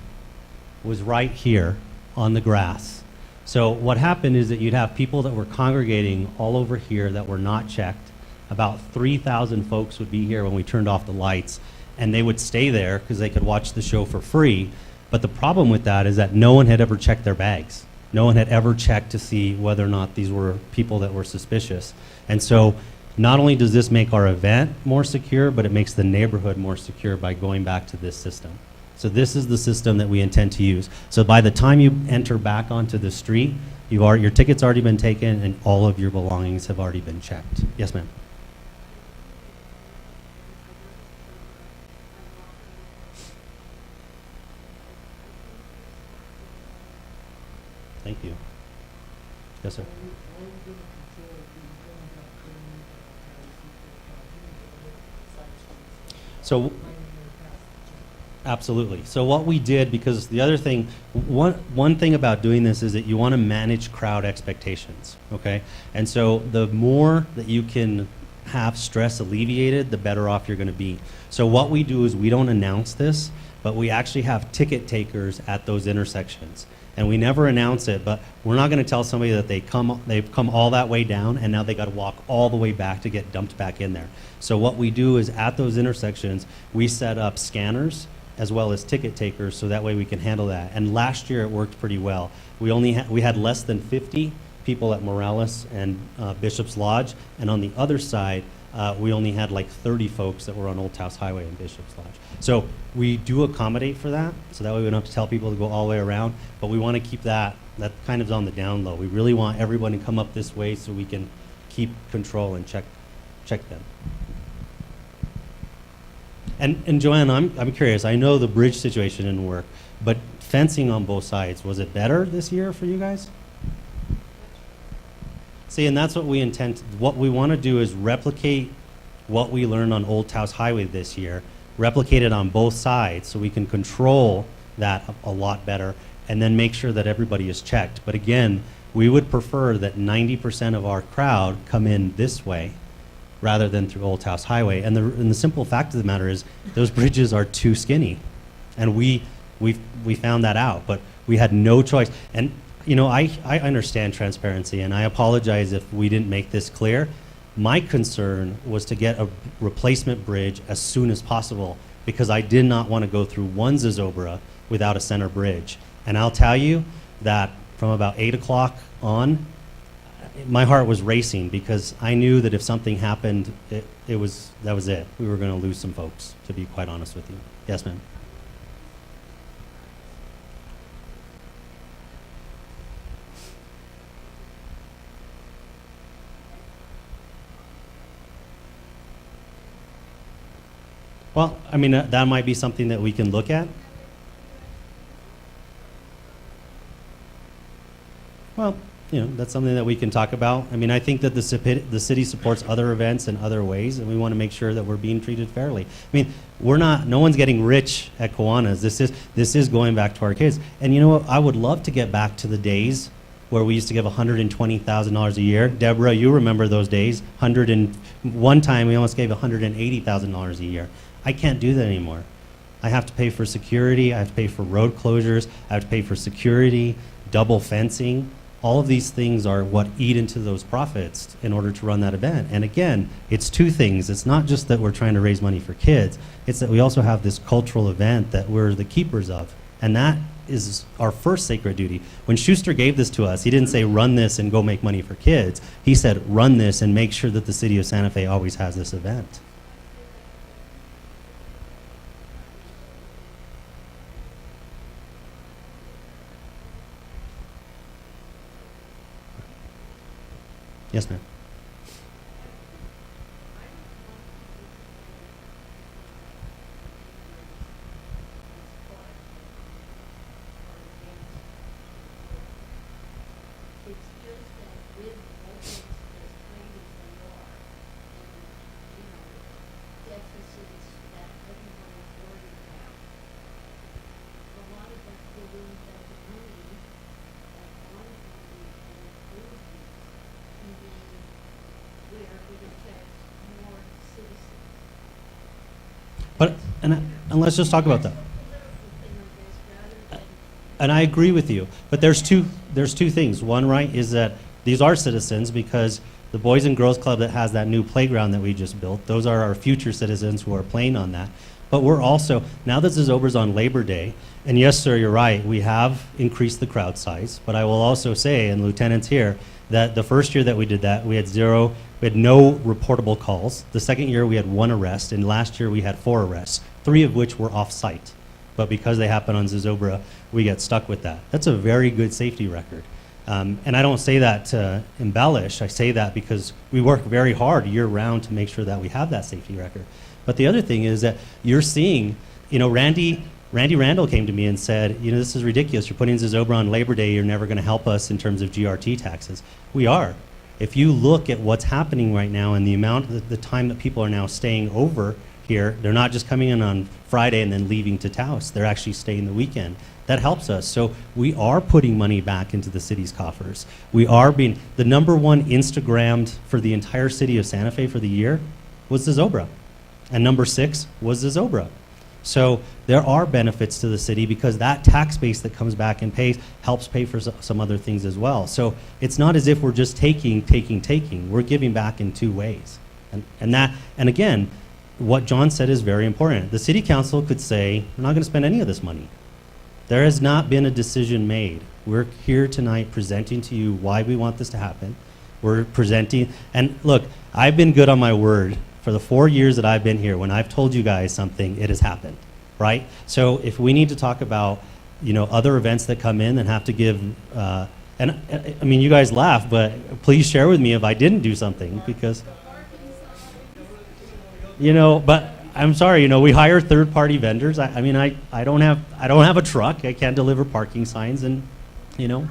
was right here on the grass, so what happened is that you'd have people that were congregating all over here that were not checked. About 3,000 folks would be here when we turned off the lights, and they would stay there because they could watch the show for free. But the problem with that is that no one had ever checked their bags. No one had ever checked to see whether or not these were people that were suspicious. And so not only does this make our event more secure, but it makes the neighborhood more secure by going back to this system. So this is the system that we intend to use. So by the time you enter back onto the street, your ticket's already been taken and all of your belongings have already been checked. Yes, ma'am. Thank you. Yes, sir. So, absolutely. So what we did, because the other thing, one thing about doing this is that you want to manage crowd expectations, okay? And so the more that you can have stress alleviated, the better off you're going to be. So what we do is we don't announce this, but we actually have ticket takers at those intersections. And we never announce it, but we're not going to tell somebody that they've come all that way down and now they got to walk all the way back to get dumped back in there. So what we do is at those intersections, we set up scanners as well as ticket takers, so that way we can handle that. And last year it worked pretty well. We had less than 50 people at Morales and Bishop's Lodge, and on the other side, we only had like 30 folks that were on Old Taos Highway and Bishop's Lodge. So we do accommodate for that, so that way we don't have to tell people to go all the way around, but we want to keep that kind of on the down low. We really want everyone to come up this way so we can keep control and check them. And Joanne, I'm curious, I know the bridge situation didn't work, But fencing on both sides, was it better this year for you guys? See, and that's what we intend, what we want to do is replicate what we learned on Old Taos Highway this year, replicate it on both sides so we can control that a lot better and then make sure that everybody is checked. But again, we would prefer that 90% of our crowd come in this way rather than through Old Taos Highway. And the simple fact of the matter is those bridges are too skinny. And we found that out, but we had no choice. And you know, I understand transparency, and I apologize if we didn't make this clear. My concern was to get a replacement bridge as soon as possible because I did not want to go through one Zozobra without a center bridge. And I'll tell you that from about 8 o'clock on, my heart was racing because I knew that if something happened, that was it. We were going to lose some folks, to be quite honest with you. Yes, ma'am. Well, I mean, that might be something that we can look at. Well, you know, that's something that we can talk about. I mean, I think that the city supports other events in other ways, and we want to make sure that we're being treated fairly. I mean, no one's getting rich at Kiwanis. This is going back to our kids. And you know what? I would love to get back to the days where we used to give $120,000 a year. Deborah, you remember those days. One time we almost gave $180,000 a year. I can't do that anymore. I have to pay for security, I have to pay for road closures, I have to pay for security, double fencing. All of these things are what eat into those profits in order to run that event. And again, it's two things. It's not just that we're trying to raise money for kids, it's that we also have this cultural event that we're the keepers of. And that is our first sacred duty. When Schuster gave this to us, he didn't say run this and go make money for kids. He said run this and make sure that the city of Santa Fe always has this event. Yes, ma'am. It's just that with budgets as tight as they are, and, you know, deficits that everyone is worried about, a lot of us believe that the money, that bond money and improvements can be where it affects more citizens. And let's just talk about that. And I agree with you, but there's two things. One, right, is that these are citizens because the Boys and Girls Club that has that new playground that we just built, those are our future citizens who are playing on that. But we're also, now that Zozobra's on Labor Day, and yes, sir, you're right, we have increased the crowd size, but I will also say, and Lieutenant's here, that the first year that we did that, we had no reportable calls. The second year we had 1 arrest, and last year we had 4 arrests, 3 of which were off-site. But because they happen on Zozobra, we get stuck with that. That's a very good safety record. And I don't say that to embellish. I say that because we work very hard year-round to make sure that we have that safety record. But the other thing is that you're seeing, you know, Randy Randall came to me and said, you know, this is ridiculous. You're putting Zozobra on Labor Day. You're never going to help us in terms of GRT taxes. We are. If you look at what's happening right now and the time that people are now staying over here, they're not just coming in on Friday and then leaving to Taos. They're actually staying the weekend. That helps us. So we are putting money back into the city's coffers. We are being, the #1 Instagrammed for the entire city of Santa Fe for the year was Zozobra. And number 6 was Zozobra. So there are benefits to the city because that tax base that comes back and helps pay for some other things as well. So it's not as if we're just taking. We're giving back in 2 ways. And again, what John said is very important. The city council could say, we're not going to spend any of this money. There has not been a decision made. We're here tonight presenting to you why we want this to happen. We're presenting, and look, I've been good on my word. For the 4 years that I've been here, when I've told you guys something, it has happened, right? So if we need to talk about, you know, other events that come in and have to give, and I mean, you guys laugh, but please share with me if I didn't do something because, you know, but I'm sorry, we hire third-party vendors. I mean, I don't have a truck. I can't deliver parking signs and, Yeah.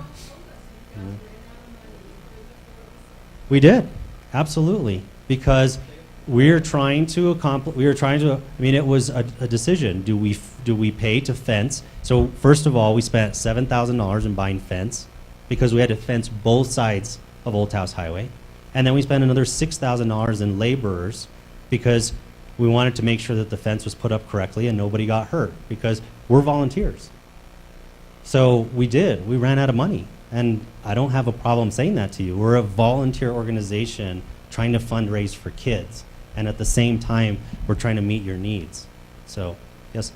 We did, absolutely, because we're trying to I mean, it was a decision. Do we pay to fence? So first of all, we spent $7,000 in buying fence because we had to fence both sides of Old Taos Highway. And then we spent another $6,000 in laborers because we wanted to make sure that the fence was put up correctly and nobody got hurt because we're volunteers. So we ran out of money. And I don't have a problem saying that to you. We're a volunteer organization trying to fundraise for kids. And at the same time, we're trying to meet your needs. So, yes?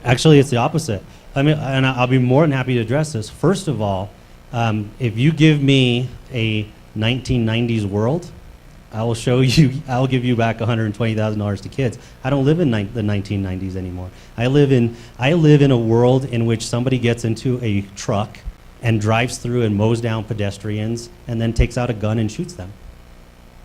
Actually, it's the opposite. I mean, and I'll be more than happy to address this. First of all, if you give me a 1990s world, I'll give you back $120,000 to kids. I don't live in the 1990s anymore. I live in a world in which somebody gets into a truck and drives through and mows down pedestrians and then takes out a gun and shoots them.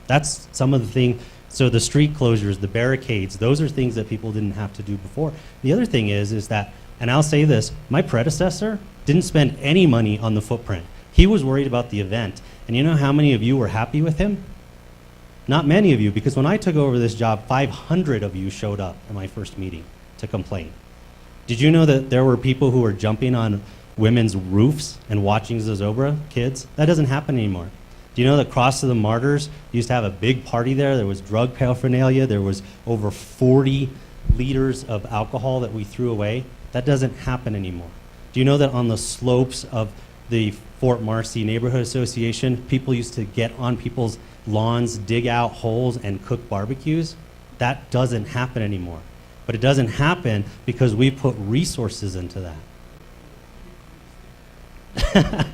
That's some of the things. So the street closures, the barricades, those are things that people didn't have to do before. The other thing is that, and I'll say this, my predecessor didn't spend any money on the footprint. He was worried about the event. And you know how many of you were happy with him? Not many of you, because when I took over this job, 500 of you showed up at my first meeting to complain. Did you know that there were people who were jumping on women's roofs and watching Zozobra kids? That doesn't happen anymore. Do you know that Cross of the Martyrs used to have a big party there? There was drug paraphernalia. There was over 40 liters of alcohol that we threw away. That doesn't happen anymore. Do you know that on the slopes of the Fort Marcy Neighborhood Association, people used to get on people's lawns, dig out holes, and cook barbecues? That doesn't happen anymore. But it doesn't happen because we put resources into that.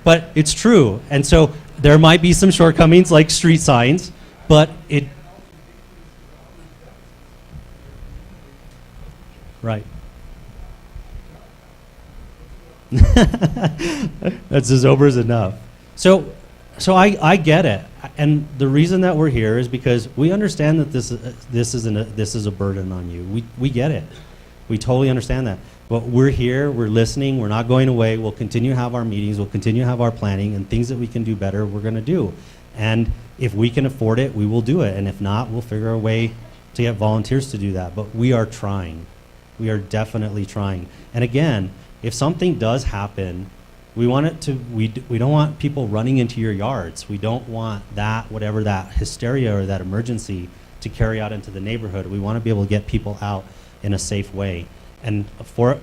But it's true. And so there might be some shortcomings like street signs, but it... Right. That's as over as enough. So I get it. And the reason that we're here is because we understand that this is a burden on you. We get it. We totally understand that. But we're here, we're listening, we're not going away. We'll continue to have our meetings, we'll continue to have our planning, and things that we can do better, we're going to do. And if we can afford it, we will do it. And if not, we'll figure a way to get volunteers to do that. But we are trying. We are definitely trying. And again, if something does happen, we want it to, we don't want people running into your yards. We don't want that, whatever that hysteria or that emergency to carry out into the neighborhood. We want to be able to get people out in a safe way. And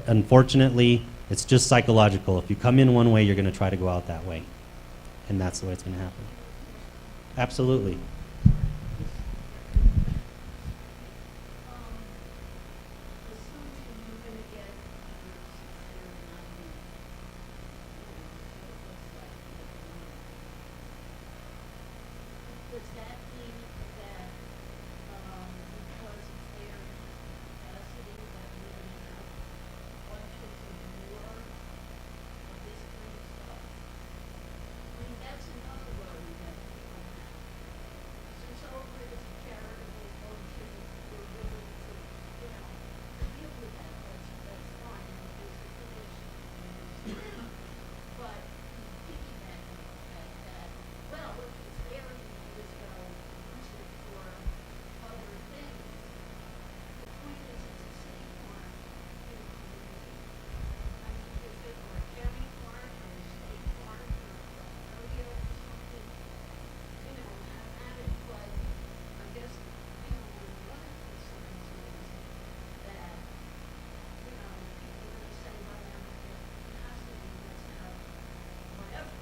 unfortunately, it's just psychological. If you come in one way, you're going to try to go out that way. And that's the way it's going to happen. Absolutely. Does that mean that because of their capacity that we're going to have bunches of more of this kind of stuff? I mean, that's another worry that people have. Since over is a charitable function, we're willing to, deal with that. That's fine. There's a condition. But piggybacking off that, well, if it's there, you can just go use it for other things. The point is, it's a city park in a community. I mean, if it were a county park or a state park or a rodeo or something, have at it. But I guess, one of the concerns is that, people are going to say, well, now we have capacity, let's have whatever.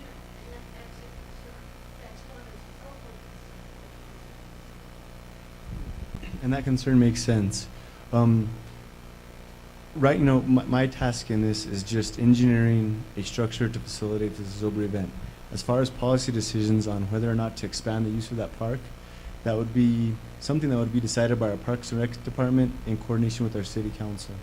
And that's a concern. That's one of the focal concerns. And that concern makes sense. Right, my task in this is just engineering a structure to facilitate the Zobra event. As far as policy decisions on whether or not to expand the use of that park, that would be something that would be decided by our Parks and Rec department in coordination with our city council.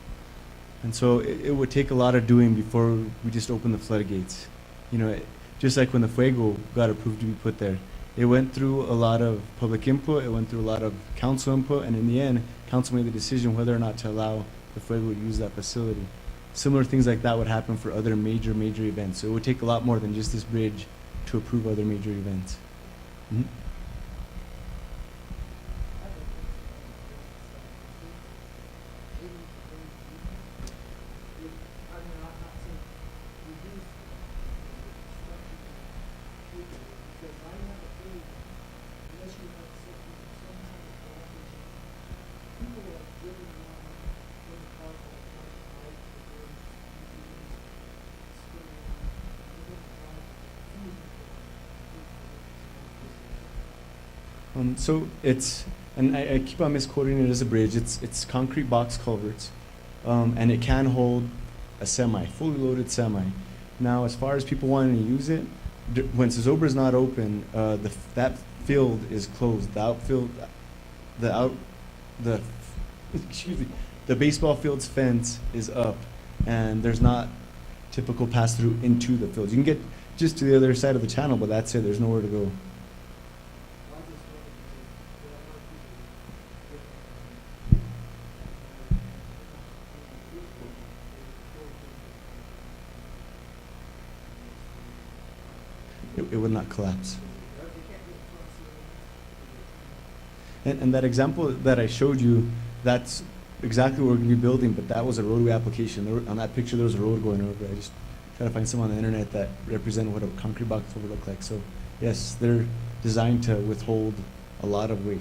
And so it would take a lot of doing before we just open the floodgates. You know, just like when the Fuego got approved to be put there. It went through a lot of public input, it went through a lot of council input, and in the end, council made the decision whether or not to allow the Fuego to use that facility. Similar things like that would happen for other major events. So it would take a lot more than just this bridge to approve other major events. Mhm. So it's, and I keep on misquoting it as a bridge, it's concrete box culverts, and it can hold a semi, fully loaded semi. Now, as far as people wanting to use it, when Zozobre is not open, that field is closed. Excuse me, the baseball field's fence is up, and there's not typical pass through into the field. You can get just to the other side of the channel, but that's it. There's nowhere to go. It would not collapse. And that example that I showed you, that's exactly what we're going to be building, but that was a roadway application. On that picture, there was a road going over. I just try to find some on the internet that represent what a concrete box would look like. So, yes, they're designed to withhold a lot of weight.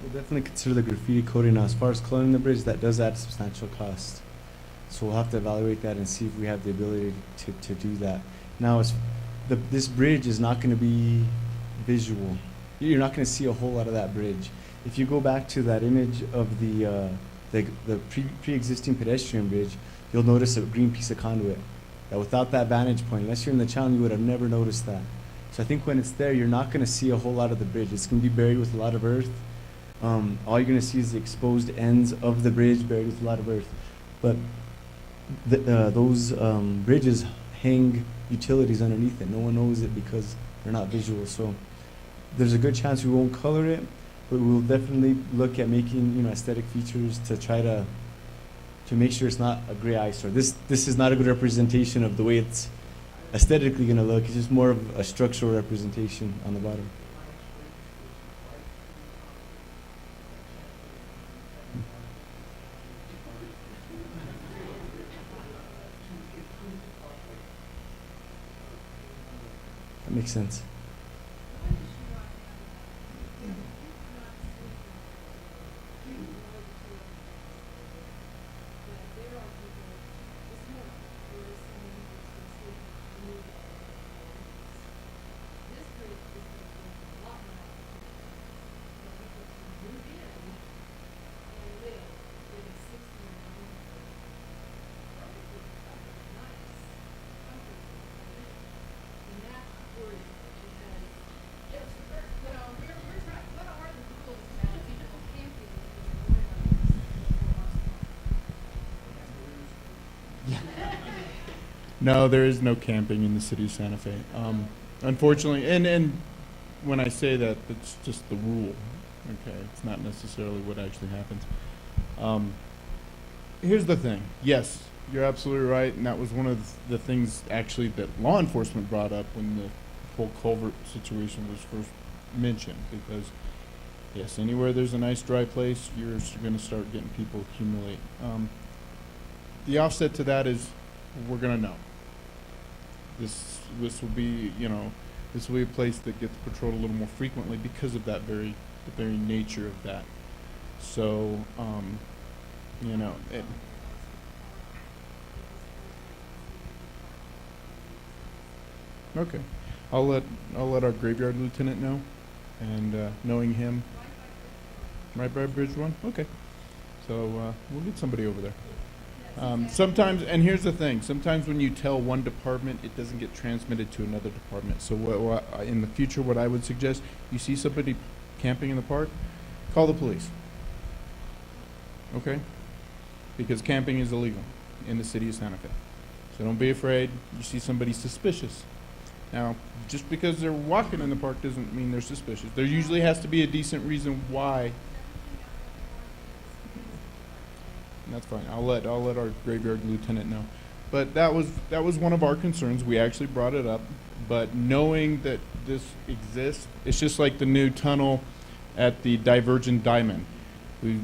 We'll definitely consider the graffiti coating. Now, as far as coloring the bridge, that does add substantial cost. So we'll have to evaluate that and see if we have the ability to do that. Now, this bridge is not going to be visual. You're not going to see a whole lot of that bridge. If you go back to that image of the pre-existing pedestrian bridge, you'll notice a green piece of conduit. That without that vantage point, unless you're in the channel, you would have never noticed that. So I think when it's there, you're not going to see a whole lot of the bridge. It's going to be buried with a lot of earth. All you're going to see is the exposed ends of the bridge buried with a lot of earth. But those bridges hang utilities underneath it. No one knows it because they're not visual. So there's a good chance we won't color it, but we'll definitely look at making aesthetic features to try to make sure it's not a gray eyesore. This is not a good representation of the way it's aesthetically going to look. It's just more of a structural representation on the bottom. That makes sense. No, there is no camping in the city of Santa Fe. Unfortunately, and when I say that, it's just the rule. Okay, it's not necessarily what actually happens. Here's the thing. Yes, you're absolutely right, and that was one of the things actually that law enforcement brought up when the whole culvert situation was first mentioned. Because yes, anywhere there's a nice dry place, you're going to start getting people accumulate. The offset to that is we're going to know. This will be, this will be a place that gets patrolled a little more frequently because of that the very nature of that. So, okay, I'll let our graveyard lieutenant know, and knowing him, right by Bridge 1. Okay, so we'll get somebody over there. Sometimes, and here's the thing, sometimes when you tell one department, it doesn't get transmitted to another department. So in the future, what I would suggest, you see somebody camping in the park, call the police. Okay? Because camping is illegal in the city of Santa Fe. So don't be afraid. You see somebody suspicious. Now, just because they're walking in the park doesn't mean they're suspicious. There usually has to be a decent reason why. That's fine. I'll let our graveyard lieutenant know. But that was one of our concerns. We actually brought it up. But knowing that this exists, it's just like the new tunnel at the Divergent Diamond. We're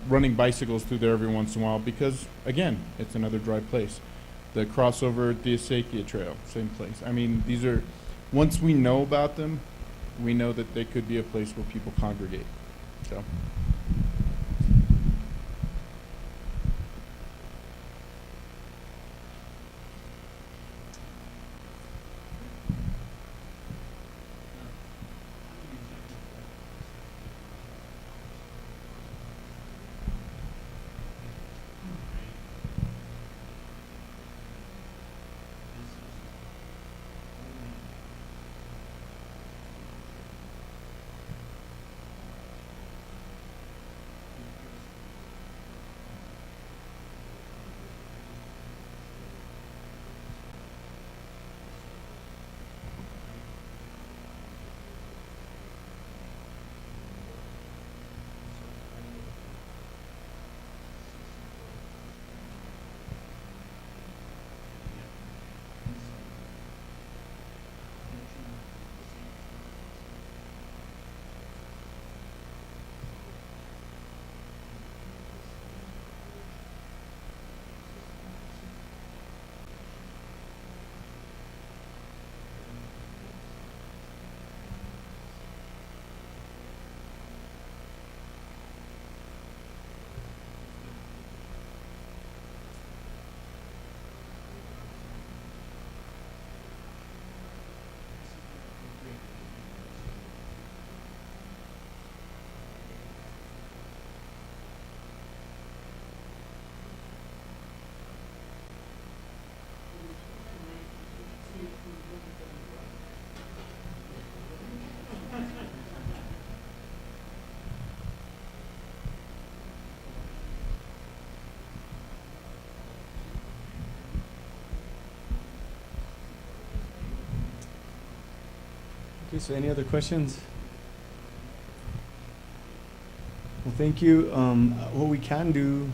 running bicycles through there every once in a while because, again, it's another dry place. The crossover at the Evacuation Trail, same place. I mean, these are, once we know about them, we know that they could be a place where people congregate. So. Okay, so any other questions? Well, thank you. What we can do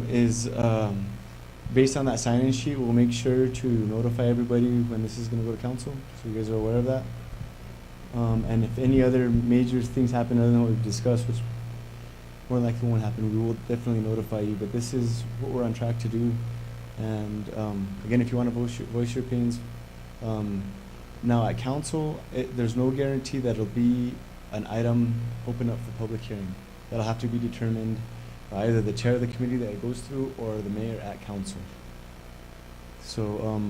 is, based on that sign-in sheet, we'll make sure to notify everybody when this is going to go to council, so you guys are aware of that. And if any other major things happen other than what we've discussed, which more likely won't happen, we will definitely notify you. But this is what we're on track to do. And again, if you want to voice your opinions, now at council, there's no guarantee that it'll be an item open up for public hearing. That'll have to be determined by either the chair of the committee that it goes through or the mayor at council. So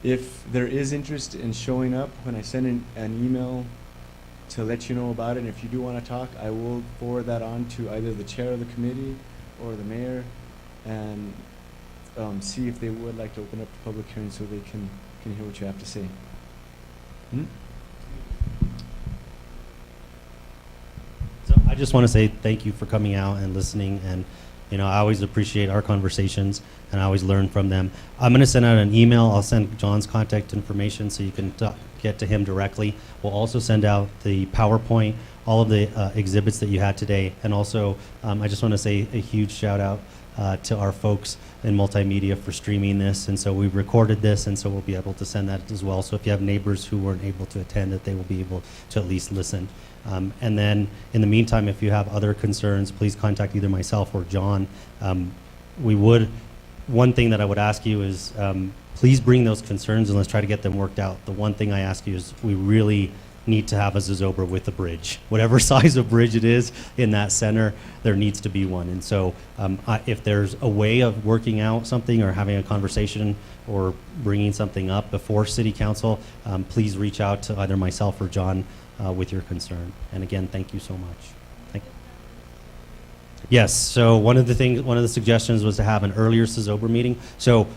if there is interest in showing up, when I send an email to let you know about it, and if you do want to talk, I will forward that on to either the chair of the committee or the mayor, and see if they would like to open up the public hearing so they can hear what you have to say. So I just want to say thank you for coming out and listening, and You know, I always appreciate our conversations, and I always learn from them. I'm going to send out an email. I'll send John's contact information so you can get to him directly. We'll also send out the PowerPoint, all of the exhibits that you had today. And also, I just want to say a huge shout out to our folks in multimedia for streaming this. And so we've recorded this, and so we'll be able to send that as well. So if you have neighbors who weren't able to attend, that they will be able to at least listen. And then in the meantime, if you have other concerns, please contact either myself or John. One thing that I would ask you is, please bring those concerns and let's try to get them worked out. The one thing I ask you is, we really need to have a zozobra with a bridge. Whatever size of bridge it is in that center, there needs to be one. And so if there's a way of working out something or having a conversation or bringing something up before City Council, please reach out to either myself or John with your concern. And again, thank you so much. Thank you. Yes, so one of the suggestions was to have an earlier zozobra meeting. So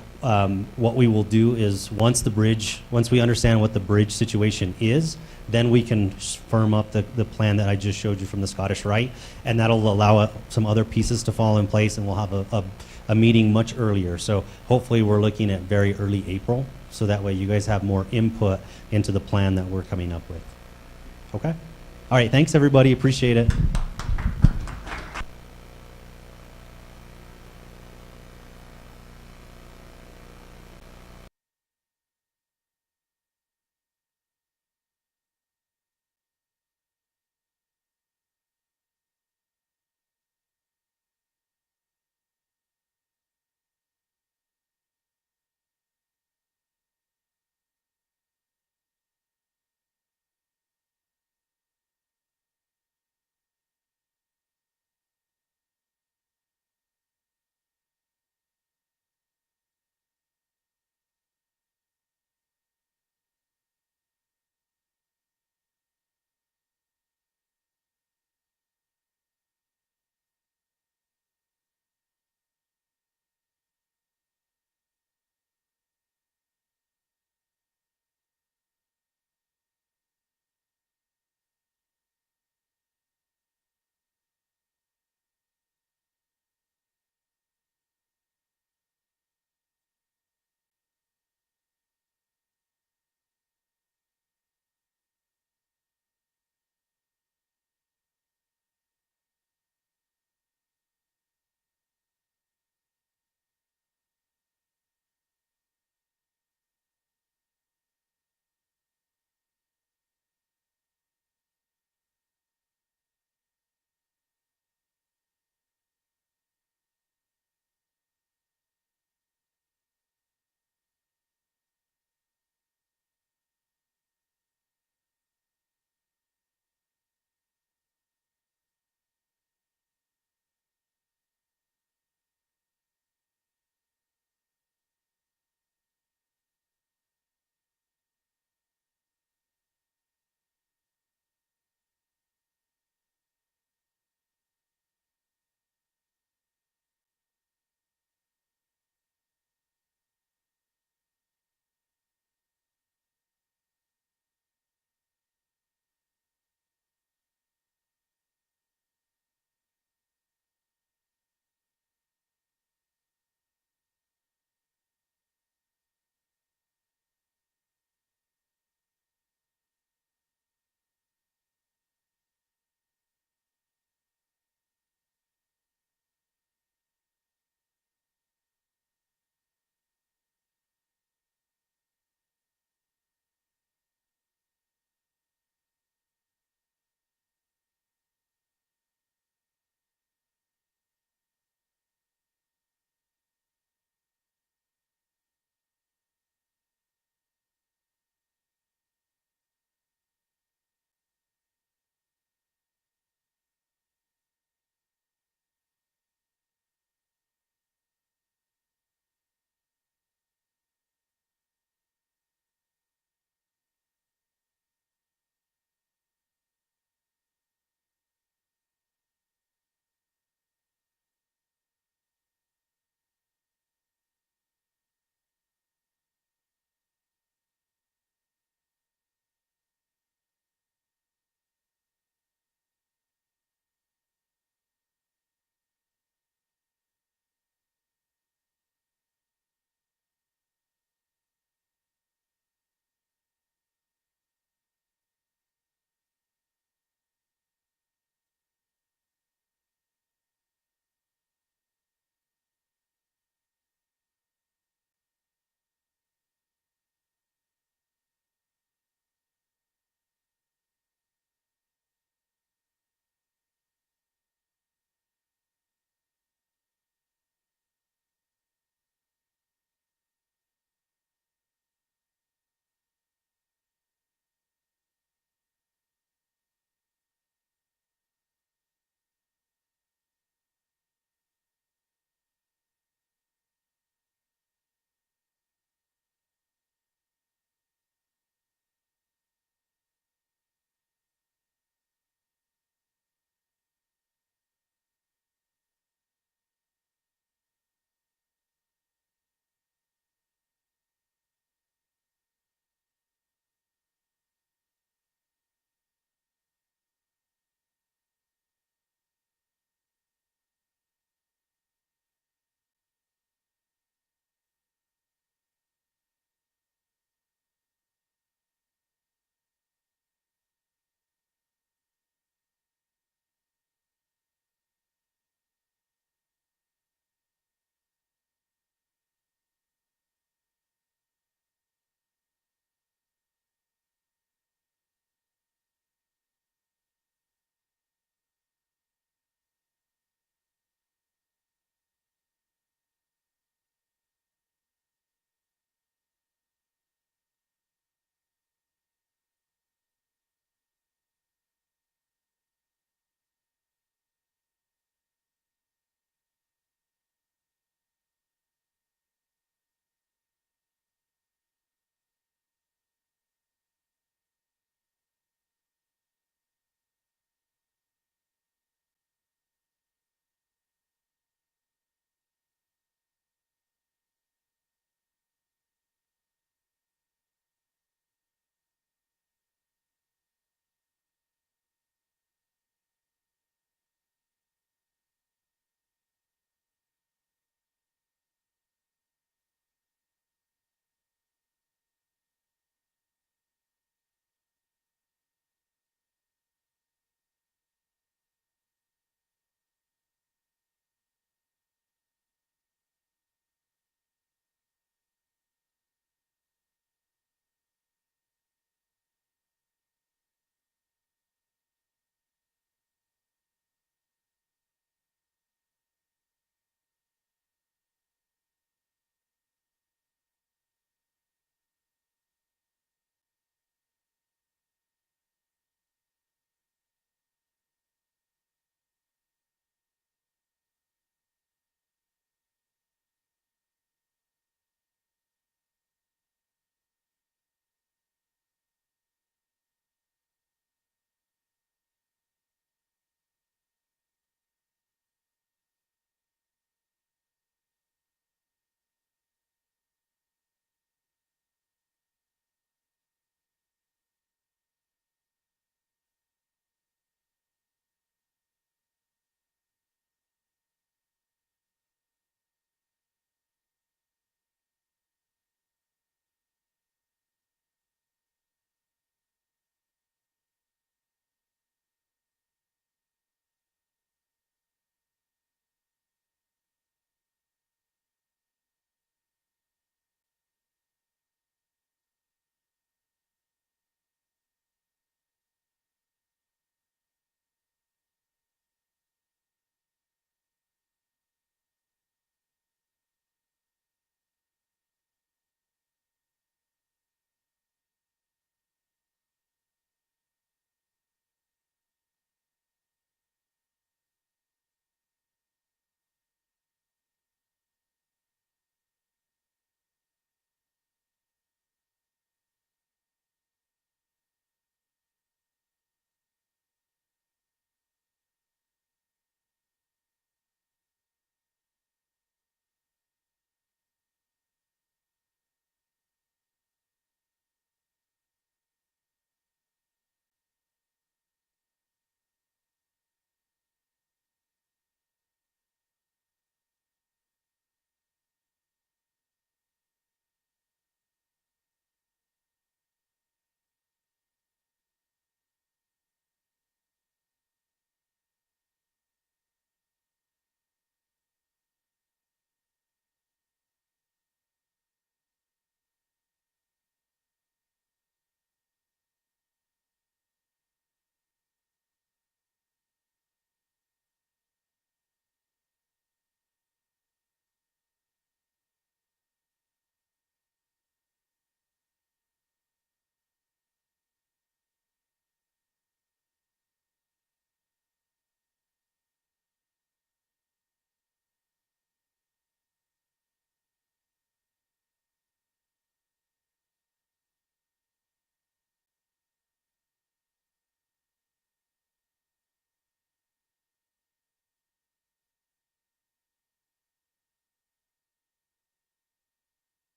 what we will do is once we understand what the bridge situation is, then we can firm up the plan that I just showed you from the Scottish Rite, and that'll allow some other pieces to fall in place, and we'll have a meeting much earlier. So hopefully we're looking at very early April, so that way you guys have more input into the plan that we're coming up with. Okay? All right, thanks everybody, appreciate it.